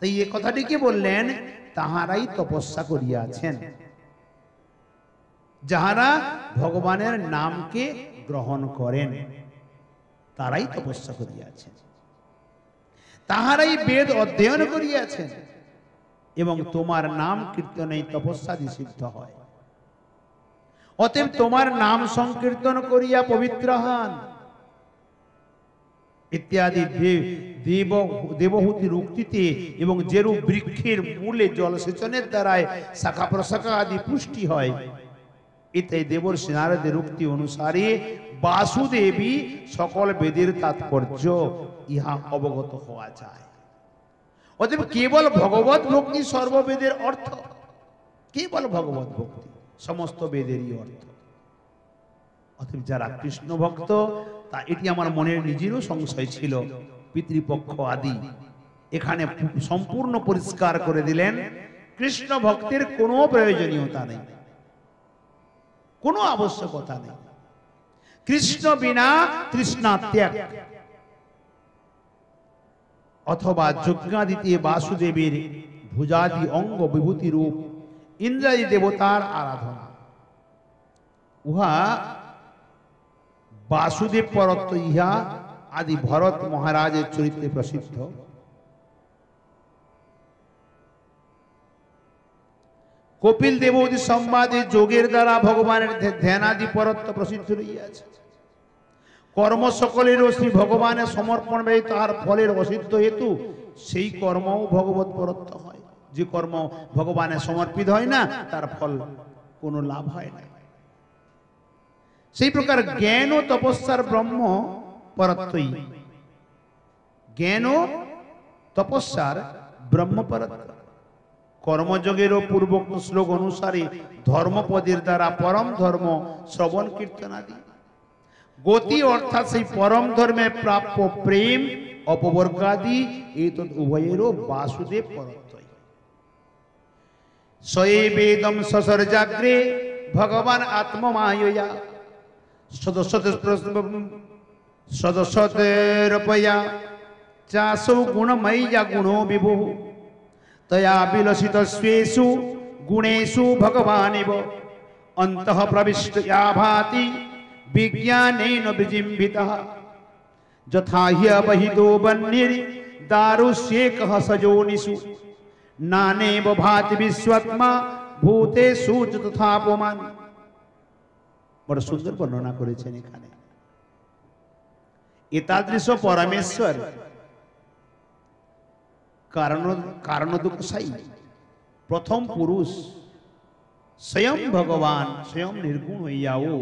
তাই এই কথাটি কি বললেন, তাহারাই তপস্যা করিয়াছেন, যাহারা ভগবানের নামকে গ্রহণ করেন তারাই তপস্যা করিয়াছেন, তাহারাই বেদ অধ্যয়ন করিয়াছেন এবং তোমার নাম কীর্তনে তপস্যাদি সিদ্ধ হয়। অতএব তোমার নাম সংকীর্তন করিয়া পবিত্র হন ইত্যাদি দেবহূতির উক্তিতে এবং যেরূপ বৃক্ষের মূলে জলসেচনের দ্বারায় শাখা প্রশাখা আদি পুষ্টি হয়, ইত্যাদি দেবর্ষি নারদের উক্তি অনুসারে বাসুদেবী সকল বেদের তাৎপর্য ইহা অবগত হওয়া যায়। অতএব কেবল ভগবত ভক্তি সর্ববেদের অর্থ, কেবল ভগবত ভক্তি সমস্ত বেদেরই অর্থ। অতএব যারা কৃষ্ণ ভক্ত, তা এটি আমার মনের নিজেরও সংশয় ছিল, পিতৃপক্ষ আদি এখানে সম্পূর্ণ পরিষ্কার করে দিলেন। কৃষ্ণ ভক্তের কোনো প্রয়োজনীয়তা নেই, কোনো আবশ্যকতা নেই। কৃষ্ণ বিনা তৃষ্ণা ত্যাগ। অথবা যজ্ঞাদিতে বাসুদেবের ভুজাদি অঙ্গ বিভূতি রূপ ইন্দ্রাদি দেবতার আরাধনা। উহা বাসুদেব পরত্ব ইহা আদি ভরত মহারাজের চরিত্রে প্রসিদ্ধ। কপিল দেবতী সংবাদে যোগের দ্বারা ভগবানের ধ্যানাদি পরত্ব প্রসিদ্ধ রইয়াছে। কর্ম সকলেরও শ্রী ভগবানের সমর্পণ ব্যয় তাহার ফলের অসিদ্ধ হেতু সেই কর্মও ভগবত পরত্ব হয়। যে কর্ম ভগবানের সমর্পিত হয় না তার ফল কোনো লাভ হয় না। সেই প্রকার জ্ঞান ও তপস্যার ব্রহ্ম পরত্বই, জ্ঞান ও তপস্যার ব্রহ্ম পরত্ব। কর্মযোগেরও পূর্বোক্ত শ্লোক অনুসারে ধর্মপদের দ্বারা পরম ধর্ম শ্রবণ কীর্তনাদি গতি অর্থাৎ সেই পরম ধর্মে প্রাপ্য প্রেম অপবর্গাদি এই উভয়েরও বাসুদেব পরত্বই। সয়েবেদম সসর্জাগ্রে ভগবান আত্মমায়য়া সদসতেরপয়া চাসৌ গুণময়্যা গুণো বিভু তয়া বিলসিত স্বেষু গুণেষু ভগবানেব অন্তঃ প্রবিষ্ট ইয়া ভাতি বিজ্ঞানেন বিজিম্বিতঃ যথা হ্যবহিতো বহ্নির দারুষ্যেকঃ সযোনিষু নানেব ভাতি বিশ্বত্মা ভূতেষু চ তথাপমান। বড় সুন্দর বর্ণনা করেছেন এখানে। এতাদৃশ পরমেশ্বর কারণদুঃখসায়ী প্রথম পুরুষ স্বয়ং ভগবান স্বয়ং নির্গুণ হইয়াও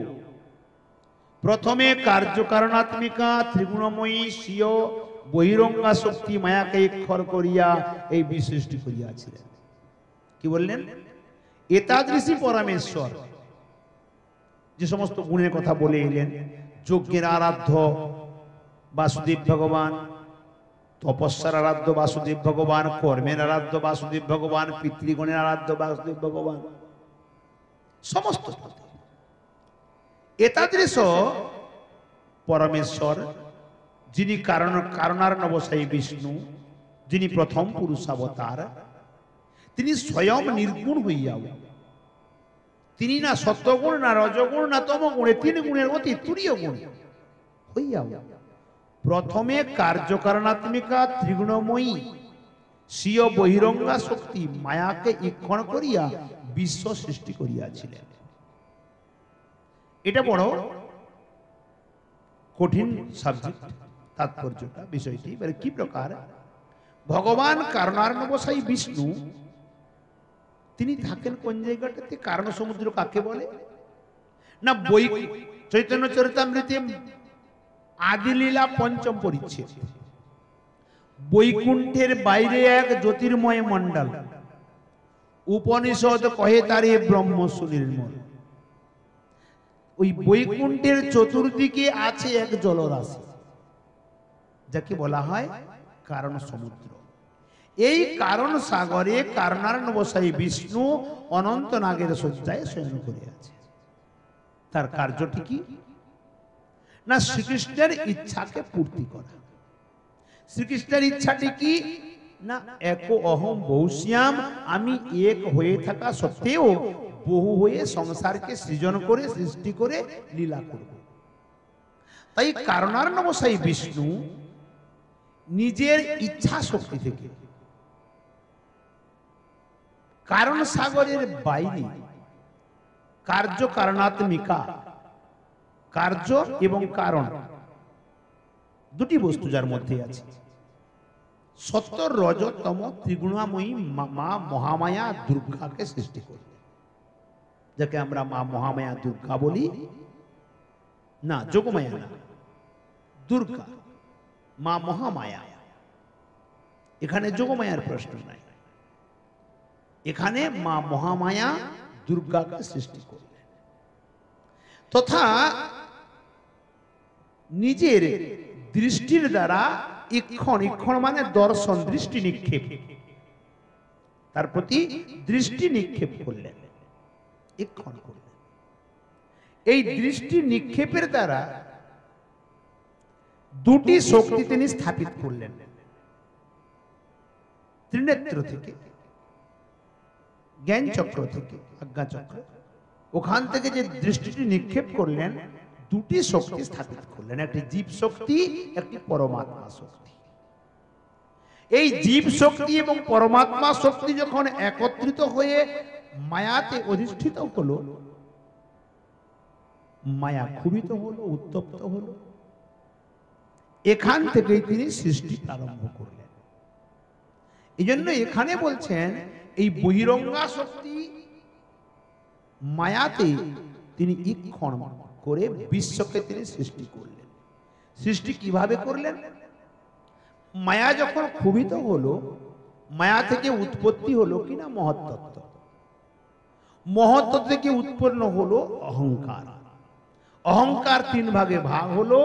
প্রথমে কার্যকারণাত্মিকা ত্রিগুণময়ী স্বীয় বহিরঙ্গা শক্তি মায়াকে ক্ষর করিয়া এই সৃষ্টি করিয়াছিলেন। কি বললেন? এতাদৃশী পরমেশ্বর যে সমস্ত গুণের কথা বলে এলেন, যজ্ঞের আরাধ্য বাসুদেব ভগবান, তপস্যার আরাধ্য বাসুদেব ভগবান, কর্মের আরাধ্য বাসুদেব ভগবান, পিতৃগণের আরাধ্য বাসুদেব ভগবান, সমস্ত এতাদৃশ পরমেশ্বর যিনি কারণার্ণবসায়ী বিষ্ণু, যিনি প্রথম পুরুষাবতার, তিনি স্বয়ং নির্গুণ হইয়াও, তিনি না সত্যগুণ না রজগুণ না তমগুণে, তিন গুণের অতি তুরীয় গুণ হইয়াও প্রথমে কার্যকারণাত্মিকা ত্রিগুণময়ী স্বীয় বহিরঙ্গা শক্তি মায়াকে ঈক্ষণ করিয়া বিশ্ব সৃষ্টি করিয়াছিলেন। এটা বড় কঠিন সাবজেক্ট, তাৎপর্যটা বিষয়টি কি প্রকার। ভগবান কারণার্ণবসায়ী বিষ্ণু তিনি থাকেন কোন জায়গাটাতে? কারণ সমুদ্র কাকে বলে না? বই চৈতন্য চরিতামৃতে আদিলীলা পঞ্চম পরিচ্ছেদ, বৈকুণ্ঠের বাইরে এক জ্যোতির্ময় মণ্ডল, উপনিষদ কহে তারে ব্রহ্ম সুনির্মল। ওই বৈকুণ্ঠের চতুর্দিকে আছে এক জলরাশি যাকে বলা হয় কারণ সমুদ্র। এই কারণ সাগরে কারণার্ণবসায়ী বিষ্ণু অনন্ত নাগের শয্যায় শয়ন করে আছে। তার কার্যটি কি না? শ্রীকৃষ্ণের ইচ্ছাকে পূর্তি করা। শ্রীকৃষ্ণের ইচ্ছাটি কি না? একো অহম বহুশ্যাম, আমি এক হয়ে থাকা সত্ত্বেও বহু হয়ে সংসারকে সৃজন করে সৃষ্টি করে লীলা করব। তাই কারণার্ণবসায়ী বিষ্ণু নিজের ইচ্ছা শক্তি থেকে কারণ সাগরের বাইরে কার্যকারণাত্মিকা, কার্য এবং কারণ দুটি বস্তু যার মধ্যে আছে, সত্য রজতম ত্রিগুণাময়ী মা মহামায়া দুর্গাকে সৃষ্টি করে, যাকে আমরা মা মহামায়া দুর্গা বলি না, যোগমায়া না, দুর্গা মা মহামায়া। এখানে যোগমায়ার প্রশ্ন নাই, এখানে মা মহামায়া দুর্গাকে সৃষ্টি করলেন তথা নিজের দৃষ্টির দ্বারা ইক্ষণ, ইক্ষণ মানে দর্শন, দৃষ্টি নিক্ষেপ, তার প্রতি দৃষ্টি নিক্ষেপ করলেন, ইক্ষণ করলেন। এই দৃষ্টি নিক্ষেপের দ্বারা দুটি শক্তি তিনি স্থাপিত করলেন। ত্রিনেত্র থেকে, জ্ঞান চক্র থেকে, আজ্ঞা চক্র, ওখান থেকে যে দৃষ্টিটি নিক্ষেপ করলেন, দুটি শক্তি স্থাপিত করলেন, একটি জীব শক্তি, একটি পরমাত্মা শক্তি। এই জীব শক্তি এবং পরমাত্মা শক্তি যখন একত্রিত হয়ে মায়াতে অধিষ্ঠিত হলো, মায়া ক্ষুবিত হলো, উত্তপ্ত হলো। এখান থেকেই তিনি সৃষ্টি প্রারম্ভ করলেন। এই জন্য এখানে বলছেন এই বহিরঙ্গা শক্তি মায়াতে তিনি ইক্ষণ করে বিশ্বকে তিনি সৃষ্টি করলেন। সৃষ্টি কিভাবে করলেন? মায়া যখন ক্ষুবিত হলো, মায়া থেকে উৎপত্তি হলো কিনা মহত্তত্ত্ব। মহত্তত্ত্ব থেকে উৎপন্ন হলো অহংকার। অহংকার তিন ভাগে ভাগ হলো,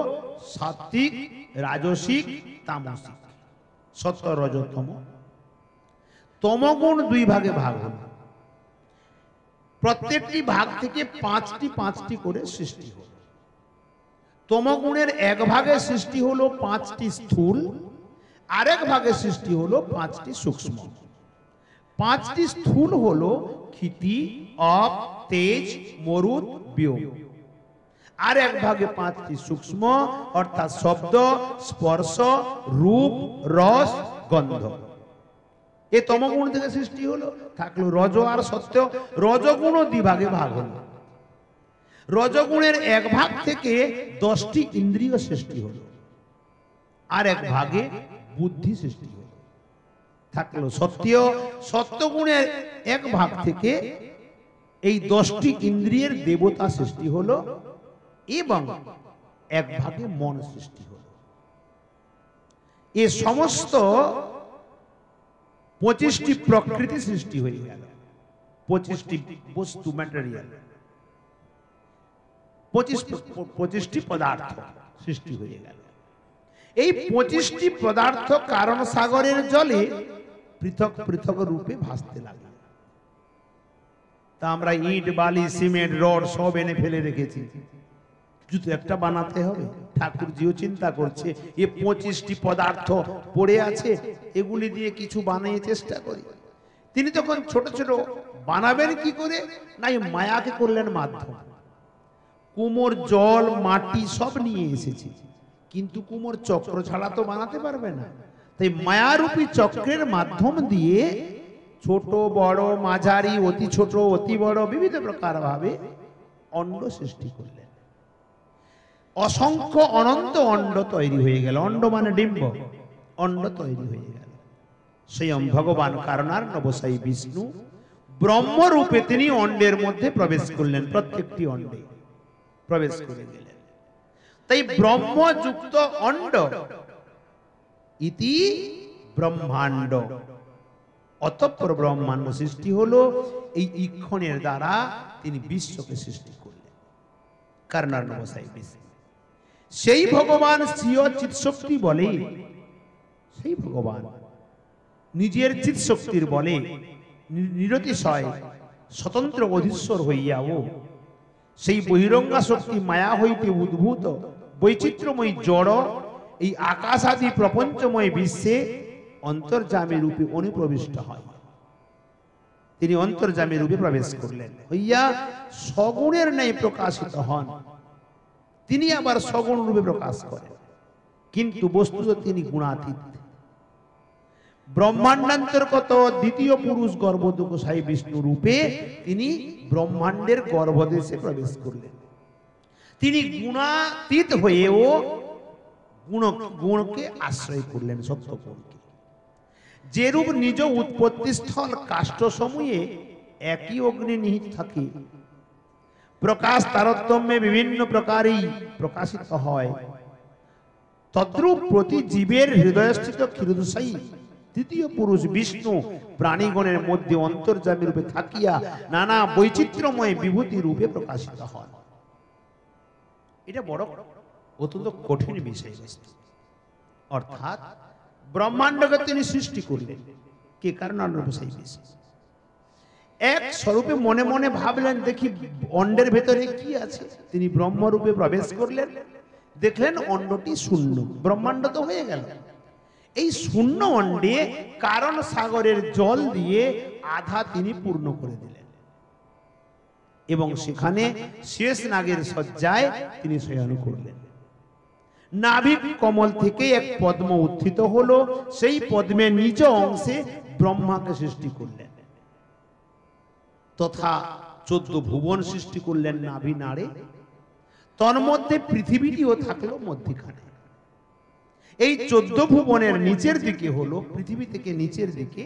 সাত্ত্বিক, রাজসিক, তামসিক, সত্য, রজতম। তমগুণ দুই ভাগে ভাগ হলো। প্রত্যেকটি ভাগ থেকে পাঁচটি করে সৃষ্টি হলো। তমগুণের এক ভাগে সৃষ্টি হলো 5টি স্থূল, আরেক ভাগে সৃষ্টি হলো 5টি সূক্ষ্ম। 5টি স্থূল হলো ক্ষিতি, অপ, তেজ, মরুদ, বিয়োগ। আর এক ভাগে 5টি সূক্ষ্ম, অর্থাৎ শব্দ, স্পর্শ, রূপ, রস, গন্ধ। এই তমগুণ থেকে সৃষ্টি হলো। থাকলো রজ আর সত্য। রজগুণও দ্বিভাগে ভাগ হলো। রজগুণের এক ভাগ থেকে 10টি ইন্দ্রিয় সৃষ্টি হলো, আর এক ভাগে বুদ্ধি সৃষ্টি হলো। থাকলো সত্য। সত্যগুণের এক ভাগ থেকে এই 10টি ইন্দ্রিয়ের দেবতা সৃষ্টি হলো, এবং এক ভাগে মন সৃষ্টি হলো। এ সমস্ত 25টি প্রকৃতি সৃষ্টি হয়ে গেল। 25টি বস্তু, ম্যাটেরিয়াল, 25টি পদার্থ সৃষ্টি হয়ে গেল। এই 25টি পদার্থ কারণ সাগরের জলে পৃথক পৃথক রূপে ভাসতে লাগলো। তা আমরা ইট, বালি, সিমেন্ট, রড সব এনে ফেলে রেখেছি, কিছু তো একটা বানাতে হবে। ঠাকুরজিও চিন্তা করছে, এ 25টি পদার্থ পড়ে আছে, এগুলি দিয়ে কিছু বানিয়ে চেষ্টা করি। তিনি তখন ছোট ছোট বানাবেন কি করে? না, মায়াকে করলেন মাধ্যম। কুমোর জল, মাটি সব নিয়ে এসেছে, কিন্তু কুমোর চক্র ছাড়া তো বানাতে পারবে না। তাই মায়ারূপী চক্রের মাধ্যম দিয়ে ছোট, বড়, মাঝারি, অতি ছোট, অতি বড়, বিবিধ প্রকার ভাবে অণ্ড সৃষ্টি করলেন। অসংখ্য অনন্ত অণ্ড তৈরি হয়ে গেল। অণ্ড মানে ডিম্ব, অণ্ড তৈরি হয়ে গেল। স্বয়ং ভগবান কারণার নবসাই বিষ্ণু ব্রহ্মরূপে তিনি অণ্ডের মধ্যে প্রবেশ করলেন, প্রত্যেকটি অণ্ডে প্রবেশ করে গেলেন। তাই ব্রহ্মযুক্ত অণ্ড ইতি ব্রহ্মাণ্ড। অতঃপর ব্রহ্মাণ্ড সৃষ্টি হলো। এই ইক্ষণের দ্বারা তিনি বিশ্বকে সৃষ্টি করলেন, কারণার নবসাই বিষ্ণু। সেই ভগবান স্বীয় চিৎশক্তি বলে, সেই ভগবান নিজের চিৎশক্তির বলে নিরতিশয় স্বতন্ত্র অধীশ্বর হইয়াও সেই বহিরঙ্গা শক্তি মায়া হইতে উদ্ভূত বৈচিত্র্যময় জড় এই আকাশ আদি প্রপঞ্চময় বিশ্বে অন্তর্যামী রূপে অনুপ্রবিষ্ট হয়। তিনি অন্তর্যামী রূপে প্রবেশ করলেন, হইয়া সগুণের ন্যায় প্রকাশিত হন। তিনি আবার সগুণ রূপে প্রকাশ করেন, কিন্তু বস্তুত তিনি গুণাতীত। ব্রহ্মাণ্ডান্তর্গত দ্বিতীয় পুরুষ গর্ভদোষাই বিষ্ণু রূপে তিনি ব্রহ্মাণ্ডের গর্ভদেশে প্রবেশ করলেন। তিনি গুণাতীত হয়েও গুণকে আশ্রয় করলেন, সত্যগুণকে। যেরূপ নিজ উৎপত্তি স্থল কাষ্ঠ সমূহে একই অগ্নি নিহিত থাকে, প্রকাশ তারতম্যে বিভিন্ন প্রকারেই প্রকাশিত হয়, তদ্রূপ প্রতি জীবের হৃদয়স্থিত ক্ষীরোদশায়ী তৃতীয় পুরুষ বিষ্ণু প্রাণীগণের মধ্যে অন্তর্যামী রূপে থাকিয়া নানা বৈচিত্র্যময় বিভূতি রূপে প্রকাশিত হন। এটা বড় অত্যন্ত কঠিন বিষয়বস্তু। অর্থাৎ ব্রহ্মাণ্ডকে তিনি সৃষ্টি করলেন, কে? কারণার নবসাই বিষ্ণু। এক স্বরূপে মনে মনে ভাবলেন, দেখি অণ্ডের ভেতরে কি আছে। তিনি ব্রহ্মরূপে প্রবেশ করলেন, দেখলেন অণ্ডটি শূন্য, ব্রহ্মাণ্ড তো হয়ে গেল। এই শূন্য অণ্ডে কারণ সাগরের জল দিয়ে আধা তিনি পূর্ণ করে দিলেন এবং সেখানে শেষ নাগের শয্যায় তিনি শয়ন করলেন। নাভিক কমল থেকে এক পদ্ম উত্থিত হলো, সেই পদ্মের নিজ অংশে ব্রহ্মাকে সৃষ্টি করলেন তথা 14 ভুবন সৃষ্টি করলেন নাভি নাড়ে। তন্মধ্যে পৃথিবীটিও থাকলো মধ্যখানে। এই 14 ভুবনের নিচের দিকে হলো, পৃথিবী থেকে নিচের দিকে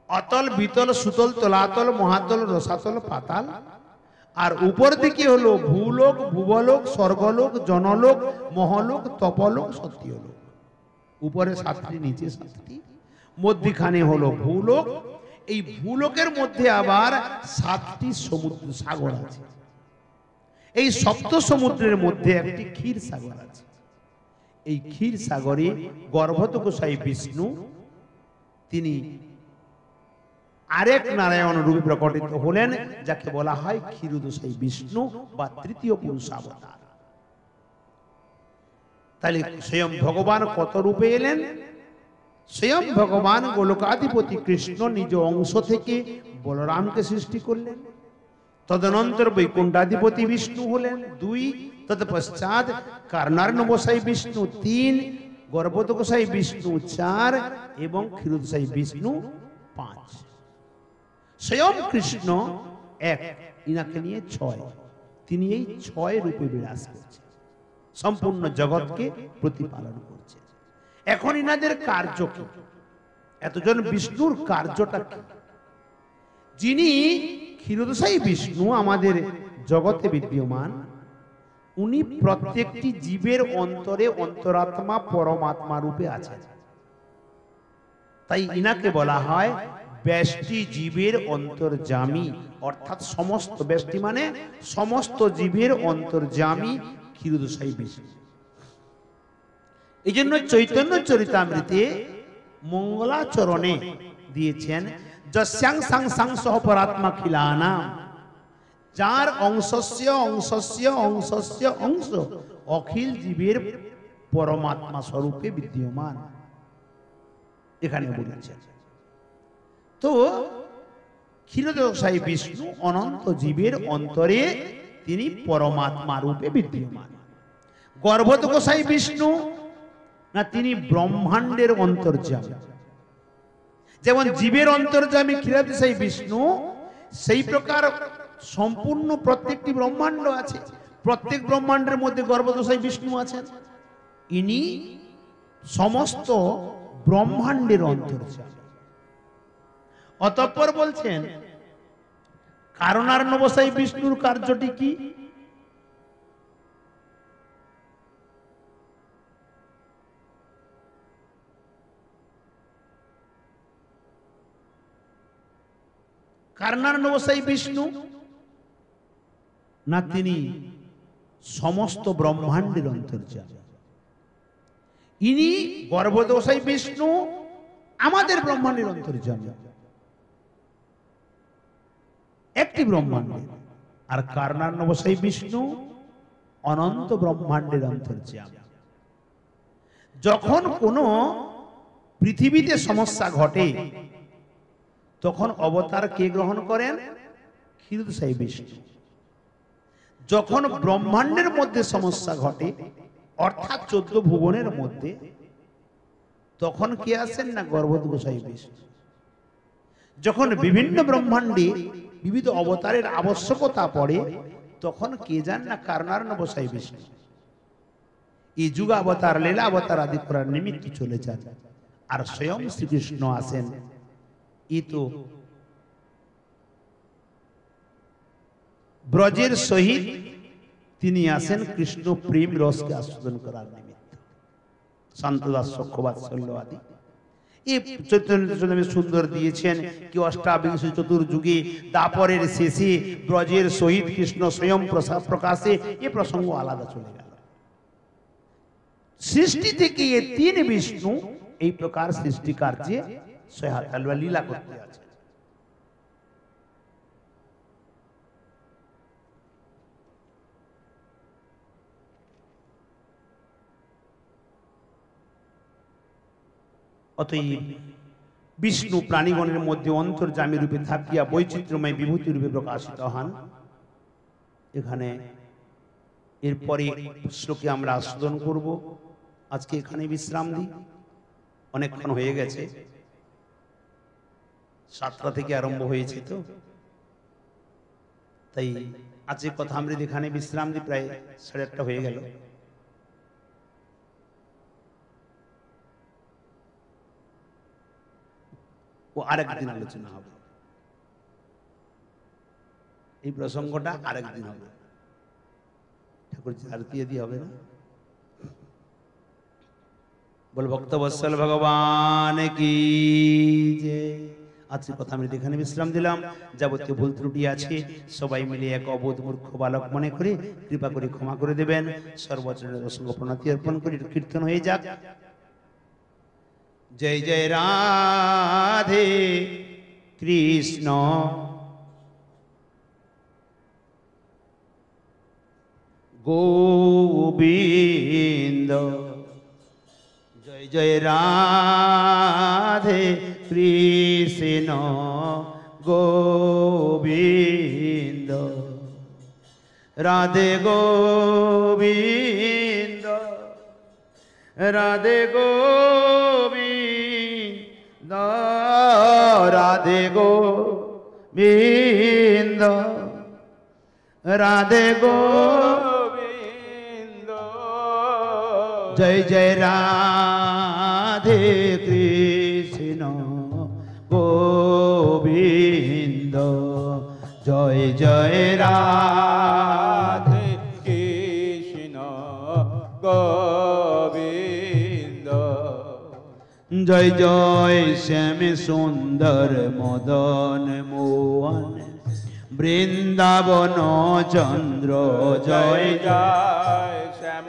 অতল, বিতল, সুতল, তলাতল, মহাতল, রসাতল, পাতাল। আর উপর দিকে হলো ভূলোক, ভুবলোক, স্বর্গলোক, জনলোক, মহলোক, তপলোক, সত্যলোক। উপরে 7টি, নিচে 7টি, মধ্যখানে হলো ভূলোক। এই ভূলোকের মধ্যে আবার 7টি সমুদ্র সাগর আছে। এই সপ্ত সমুদ্রের মধ্যে একটি ক্ষীর সাগর আছে। এই ক্ষীর সাগরে গর্ভত গোসাই বিষ্ণু তিনি আরেক নারায়ণ রূপে প্রকটিত হলেন, যাকে বলা হয় ক্ষীরোদশাই বিষ্ণু বা তৃতীয় পুরুষ অবতার। তাহলে স্বয়ং ভগবান কত রূপে এলেন? স্বয়ং ভগবান গোলকাধিপতি কৃষ্ণ নিজ অংশ থেকে বলরামকে সৃষ্টি করলেন। তদনন্তর বৈকুণ্ঠাধিপতি বিষ্ণু হলেন 2, তৎপশ্চাৎ কারণার্ণবসাই বিষ্ণু 3, গর্ভত গোসাই বিষ্ণু 4 এবং ক্ষীরোদশাই বিষ্ণু 5। স্বয়ং কৃষ্ণ 1, ইনাকে নিয়ে 6। তিনি এই 6 রূপে বিরাজ করছেন, সম্পূর্ণ জগৎকে প্রতিপালন করছেন। এখন ইনাদের কার্য কি? এতজন বিষ্ণুর কার্যটা কি? যিনি ক্ষীরোদশাই বিষ্ণু আমাদের জগতে বিদ্যমান, উনি প্রত্যেকটি জীবের অন্তরে অন্তরাত্মা পরমাত্মা রূপে আছেন। তাই ইনাকে বলা হয় ব্যষ্টি জীবের অন্তর্যামী, অর্থাৎ সমস্ত ব্যষ্টি মানে সমস্ত জীবের অন্তর্যামী ক্ষীরোদশাই বিষ্ণু। এই জন্য চৈতন্য চরিতামৃতে মঙ্গলাচরণে দিয়েছেন যস্যাং সাং সাং সহ পরাত্মা খিলানাম, যার অংশস্য অংশস্য অংশস্য অংশ অখিল জীবের পরমাত্মা স্বরূপে বিদ্যমান, এখানে বলেছেন। তো ক্ষীরোদশাই বিষ্ণু অনন্ত জীবের অন্তরে তিনি পরমাত্মা রূপে বিদ্যমান। গর্ভত গোসাই বিষ্ণু না, তিনি ব্রহ্মাণ্ডের অন্তর্যামী। যেমন জীবের অন্তর্যামী ক্ষীরোদশাই বিষ্ণু, সেই প্রকার সম্পূর্ণ প্রত্যেকটি ব্রহ্মাণ্ড আছে। প্রত্যেক ব্রহ্মাণ্ডের মধ্যে গর্ভদশাই বিষ্ণু আছেন। ইনি সমস্ত ব্রহ্মাণ্ডের অন্তর্যামী। অতঃপর বলছেন কারণার্ণবসাই বিষ্ণুর কার্যটি কি? কারণার্ণবসাই বিষ্ণু না, তিনি সমস্ত ব্রহ্মাণ্ডের অন্তর্যামী। ইনি গর্ভদশাই বিষ্ণু আমাদের ব্রহ্মাণ্ডের অন্তর্যামী, একটি ব্রহ্মাণ্ডে। আর কারণার্ণবসাই বিষ্ণু অনন্ত ব্রহ্মাণ্ডের অন্তর্যামী। যখন কোনো পৃথিবীতে সমস্যা ঘটে তখন অবতার কে গ্রহণ করেন? ক্ষীরোদশাই বিষ্ণু। যখন ব্রহ্মাণ্ডের মধ্যে সমস্যা ঘটে অর্থাৎ 14 ভুবনের মধ্যে, তখন কে আসেন? না, গর্ভত গোসাই বিষ্ণু। যখন বিভিন্ন ব্রহ্মাণ্ডে বিবিধ অবতারের আবশ্যকতা পড়ে তখন কে যান? না, কারণার্ণবসাই বিষ্ণু। এই যুগাবতার লীলাবতার আদি করার নিমিত্ত চলে যান। আর স্বয়ং শ্রীকৃষ্ণ আসেন। ই তো ব্রজের সহিত তিনি আসেন কৃষ্ণ প্রেম রসকে আস্বাদন করার নিমিত্ত। শান্তদাস সখ্যবাৎসল্য আদি এই চৈতন্য সুন্দর দিয়েছেন কি অষ্টাবিংশ চতুর্যুগে দাপরের শেষে ব্রজের সহিত কৃষ্ণ স্বয়ং প্রকাশে, এ প্রসঙ্গ আলাদা চলে গেল। সৃষ্টি থেকে এ 3 বিষ্ণু এই প্রকার সৃষ্টি কার্যে সহায়তা লীলা করতে আছে। অতএব বিষ্ণু প্রাণীগণের মধ্যে অন্তর্যামী রূপে থাকিয়া বৈচিত্র্যময় বিভূতি রূপে প্রকাশিত হন। এখানে এরপরে শ্লোকে আমরা আস্বাদন করব। আজকে এখানে বিশ্রাম দিই, অনেকক্ষণ হয়ে গেছে, 7টা থেকে আরম্ভ হয়েছে, তো তাই আজকে কথা আমরা এখানে বিশ্রাম দিই, প্রায় 8:30 হয়ে গেল। ও আরেকদিন আলোচনা হবে, এই প্রসঙ্গটা আরেকদিন হবে, ঠাকুরজি আরতি দিয়ে হবে না? বল ভক্তবৎসল ভগবান কি জয়। আজকে কথা আমি এখানে বিশ্রাম দিলাম। যাবতীয় ভুল ত্রুটি আছে সবাই মিলে এক অবোধ মূর্খ বালক মনে করে কৃপা করে ক্ষমা করে দেবেন। সর্বজনের অসংখ্য প্রণতি অর্পণ করে কীর্তন হয়ে যাক। জয় জয় রাধে কৃষ্ণ গোবিন্দ, জয় জয় রাধে কৃষ্ণ গোবিন্দ, রাধে গোবিন্দ, রাধে গোবিন্দ, রাধে গোবিন্দ, রাধে গোবিন্দ, জয় জয় রাধে কৃষ্ণ গোবিন্দ, জয় জয় রাধে কৃষ্ণ গোবিন্দ, জয় জয় শ্যাম সুন্দর মদন মোহন বৃন্দাবন চন্দ্র, জয় জয় শ্যাম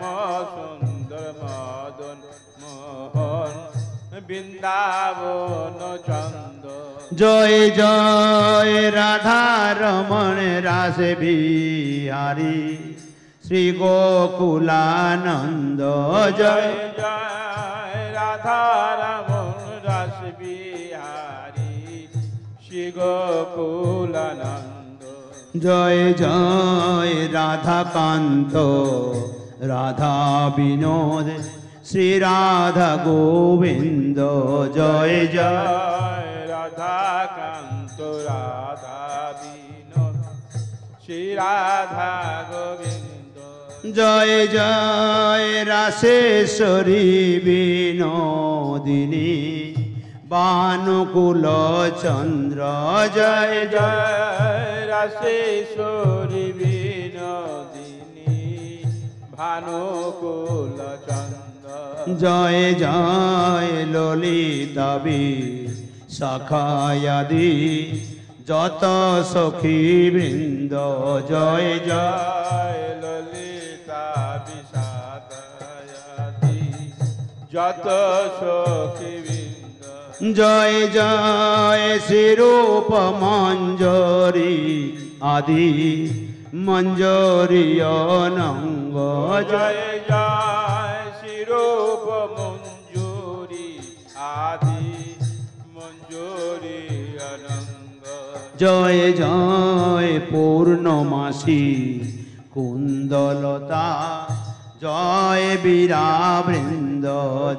সুন্দর মদন মোহন বৃন্দাবন চন্দ্র, জয় জয় রাধা রমণ রাস বিহারী শ্রী গোকুলানন্দ, জয় জয় রাধা রমণ রাস বিহারী শ্রী গোকুলানন্দ, জয় জয় রাধাকান্ত রাধা বিনোদ শ্রী রাধা গোবিন্দ, জয় জয় রাধাকান্ত রাধা বিনোদ শ্রী রাধা গোবিন্দ, জয় জয় রাসেশ্বরী বিনোদিনী বানুকুল চন্দ্র, জয় জয় রাসেশ্বরী বিনোদিনী ভানুকুল চন্দ্র, জয় জয় ললিতা সখায়াদি যত সখী বৃন্দ, জয় জয় ললিতা বিষাদায়াদি যত সখী বৃন্দ, জয় জয় শ্রীরূপ মঞ্জরি আদি মঞ্জরি অনঙ্গ, জয় জয় শ্রীরূপ মঞ্জুরি আদি মঞ্জুরি অনঙ্গ, জয় জয় পূর্ণমাসী কুন্দলতা জয় বীরাবৃন্দ,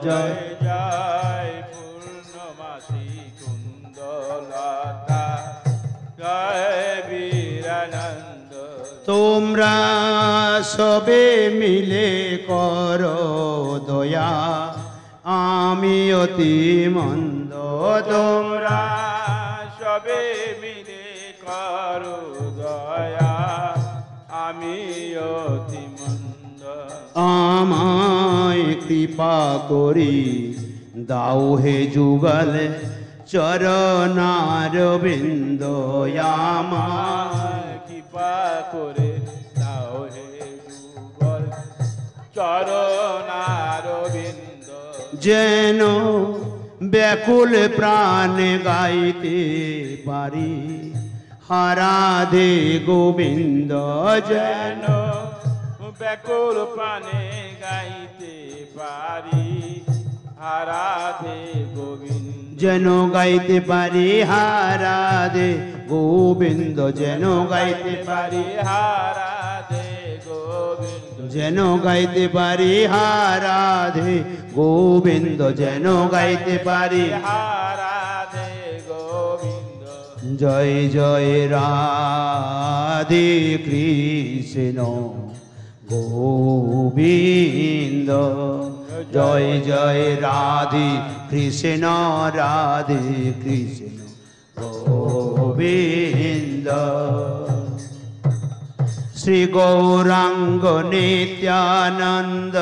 জয় জয় পূর্ণমাসী কুন্দলতা জয় বীরানন্দ, তোমরা সবে মিলে করো দয়া আমি অতি মন্দ, তোমরা সবে মিলে করো দয়া আমি অতি মন্দ, আমায় কৃপা করি দাও হে যুগল চরণার বিন্দ, আমায় কৃপা করে দাও হে যুগল চরণার বিন্দ, যেন ব্যাকুল প্রাণে গাইতে পারি হারাধে গোবিন্দ, যেন ব্যাকুল প্রাণে গাইতে পারি রাধে গোবিন্দ যেন গাইতে পারি রাধে গোবিন্দ যেন গাইতে পারি রাধে গোবিন্দ যেন গাইতে পারি রাধে গোবিন্দ যেন গাইতে পারি রাধে গোবিন্দ জয় জয় রাধে কৃষ্ণ গোবিন্দ জয় জয় রাধে কৃষ্ণ রাধে কৃষ্ণ গোবিন্দ শ্রী গৌরাঙ্গ নিত্যানন্দ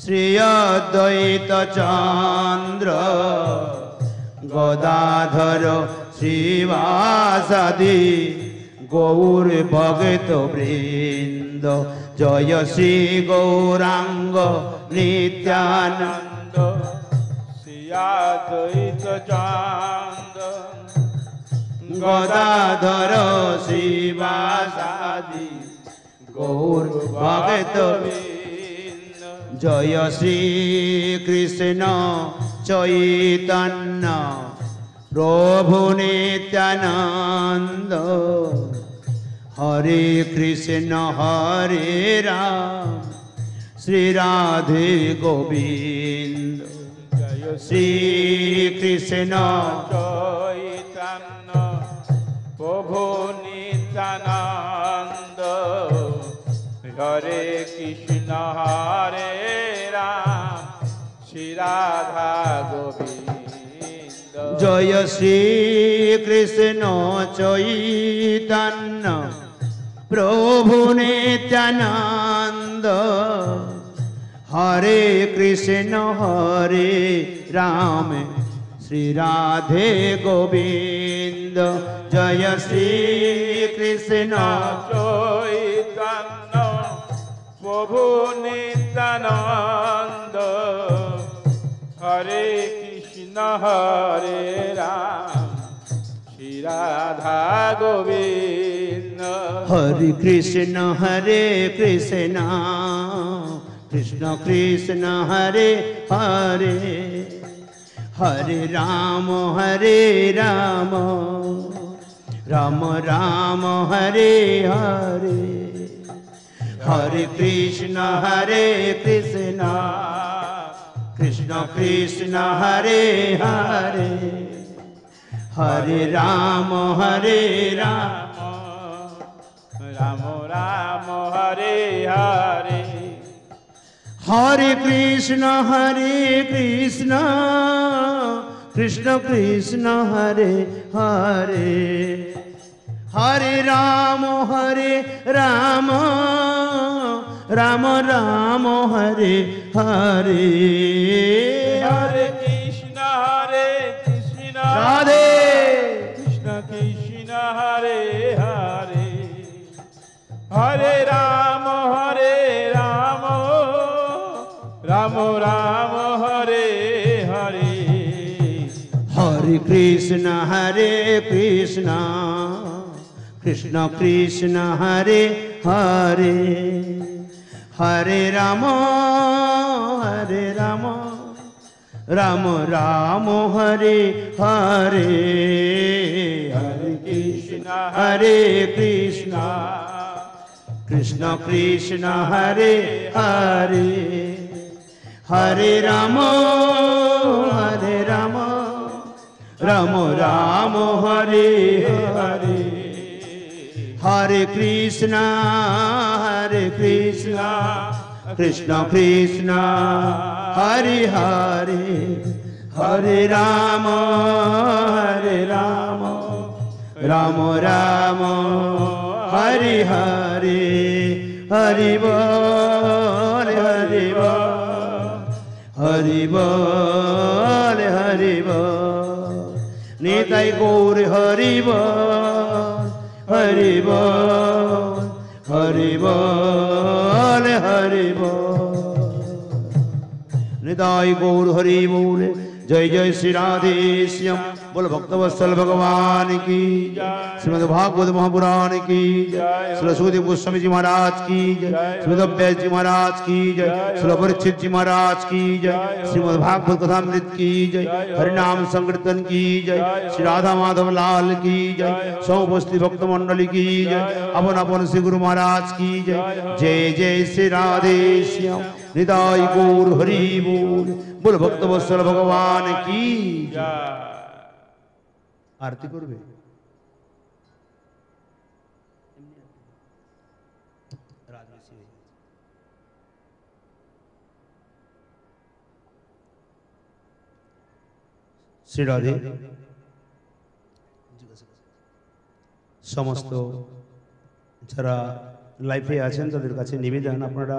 শ্রী অদ্বৈত চন্দ্র গদাধর শ্রীবাসাদি গৌর ভগত বৃন্দ জয় শ্রী গৌরাঙ্গ নিত্যানন্দ শ্রী অদ্বৈত চন্দ্র গদাধর শ্রীবাসাদি গৌর ভগত জয় শ্রী কৃষ্ণ চৈতন্য প্রভু নিত্যানন্দ হরে কৃষ্ণ হরে রাম শ্রী রাধে গোবিন্দ জয় শ্রী কৃষ্ণ চৈতন্য প্রভু নিত্যানন্দ হরে কৃষ্ণ হরে রাম শ্রী রাধা গোবিন্দ জয় শ্রী কৃষ্ণ চৈতন্য প্রভু নিত্যানন্দ হরে কৃষ্ণ হরে রাম শ্রী রাধে গোবিন্দ জয় শ্রী কৃষ্ণ চৈতন্য প্রভু নিত্যানন্দ হরে কৃষ্ণ হরে রাম শ্রী রাধা গোবিন্দ হরে কৃষ্ণ কৃষ্ণ কৃষ্ণ কৃষ্ণ হরে হরে হরে রাম রাম রাম হরে হরে হরে কৃষ্ণ কৃষ্ণ কৃষ্ণ কৃষ্ণ হরে হরে হরে রাম রাম রাম রাম হরে হরে হরে কৃষ্ণ কৃষ্ণ কৃষ্ণ কৃষ্ণ হরে হরে হরে রাম রাম রাম রাম হরে হরে হরে কৃষ্ণ রাধে কৃষ্ণ কৃষ্ণ হরে হরে হরে রাম রাম রাম হরে হরে হরে কৃষ্ণ কৃষ্ণ কৃষ্ণ কৃষ্ণ হরে হরে হরে রাম রাম রাম হরে হরে হরে কৃষ্ণ কৃষ্ণ কৃষ্ণ কৃষ্ণ হরে হরে হরে রাম রাম রাম হরে হরে হরে কৃষ্ণ কৃষ্ণ কৃষ্ণ হরে হরে হরে রাম রাম রাম হরে হরে হরি বল হরি বল হরি বল হরি বল নিতাই গৌর হরি বল হরি বল হরি বল হরি বল নিতাই গৌর হরি বল জয় জয় শ্রী রাধে শ্যাম। बोल भक्तवत्सल भगवान की श्रीमद् भागवत महापुराण की श्री सूर्य गोस्वामी जी महाराज की जय, श्रीमद् व्यास जी महाराज की जय, श्री परीक्षित जी महाराज की जय, श्रीमद् भागवत कथामृत की जय, हरिनाम संकीर्तन की जय, श्री राधा माधव लाल की जय, सौपस्थित भक्त मंडली की जय, अपन अपन श्री गुरु महाराज की जय। जय जय श्री राधे श्याम निताई गौर हरि बोल। बोल भक्तवत्सल भगवान की जय। आरती करबे श्री राधे समस्त যারা লাইভে আছেন তাদের কাছে নিবেদন আপনারা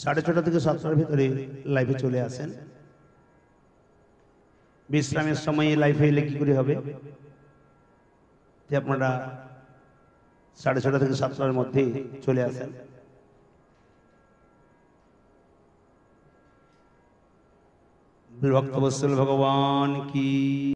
6:30 থেকে 7টার ভিতরে লাইভে চলে আসেন। বিশ্রামের সময় লাইভে এলে কি করে হবে, যে আপনারা 6:30 থেকে 7টার মধ্যে চলে আসেন। भक्तवत्सल भगवान की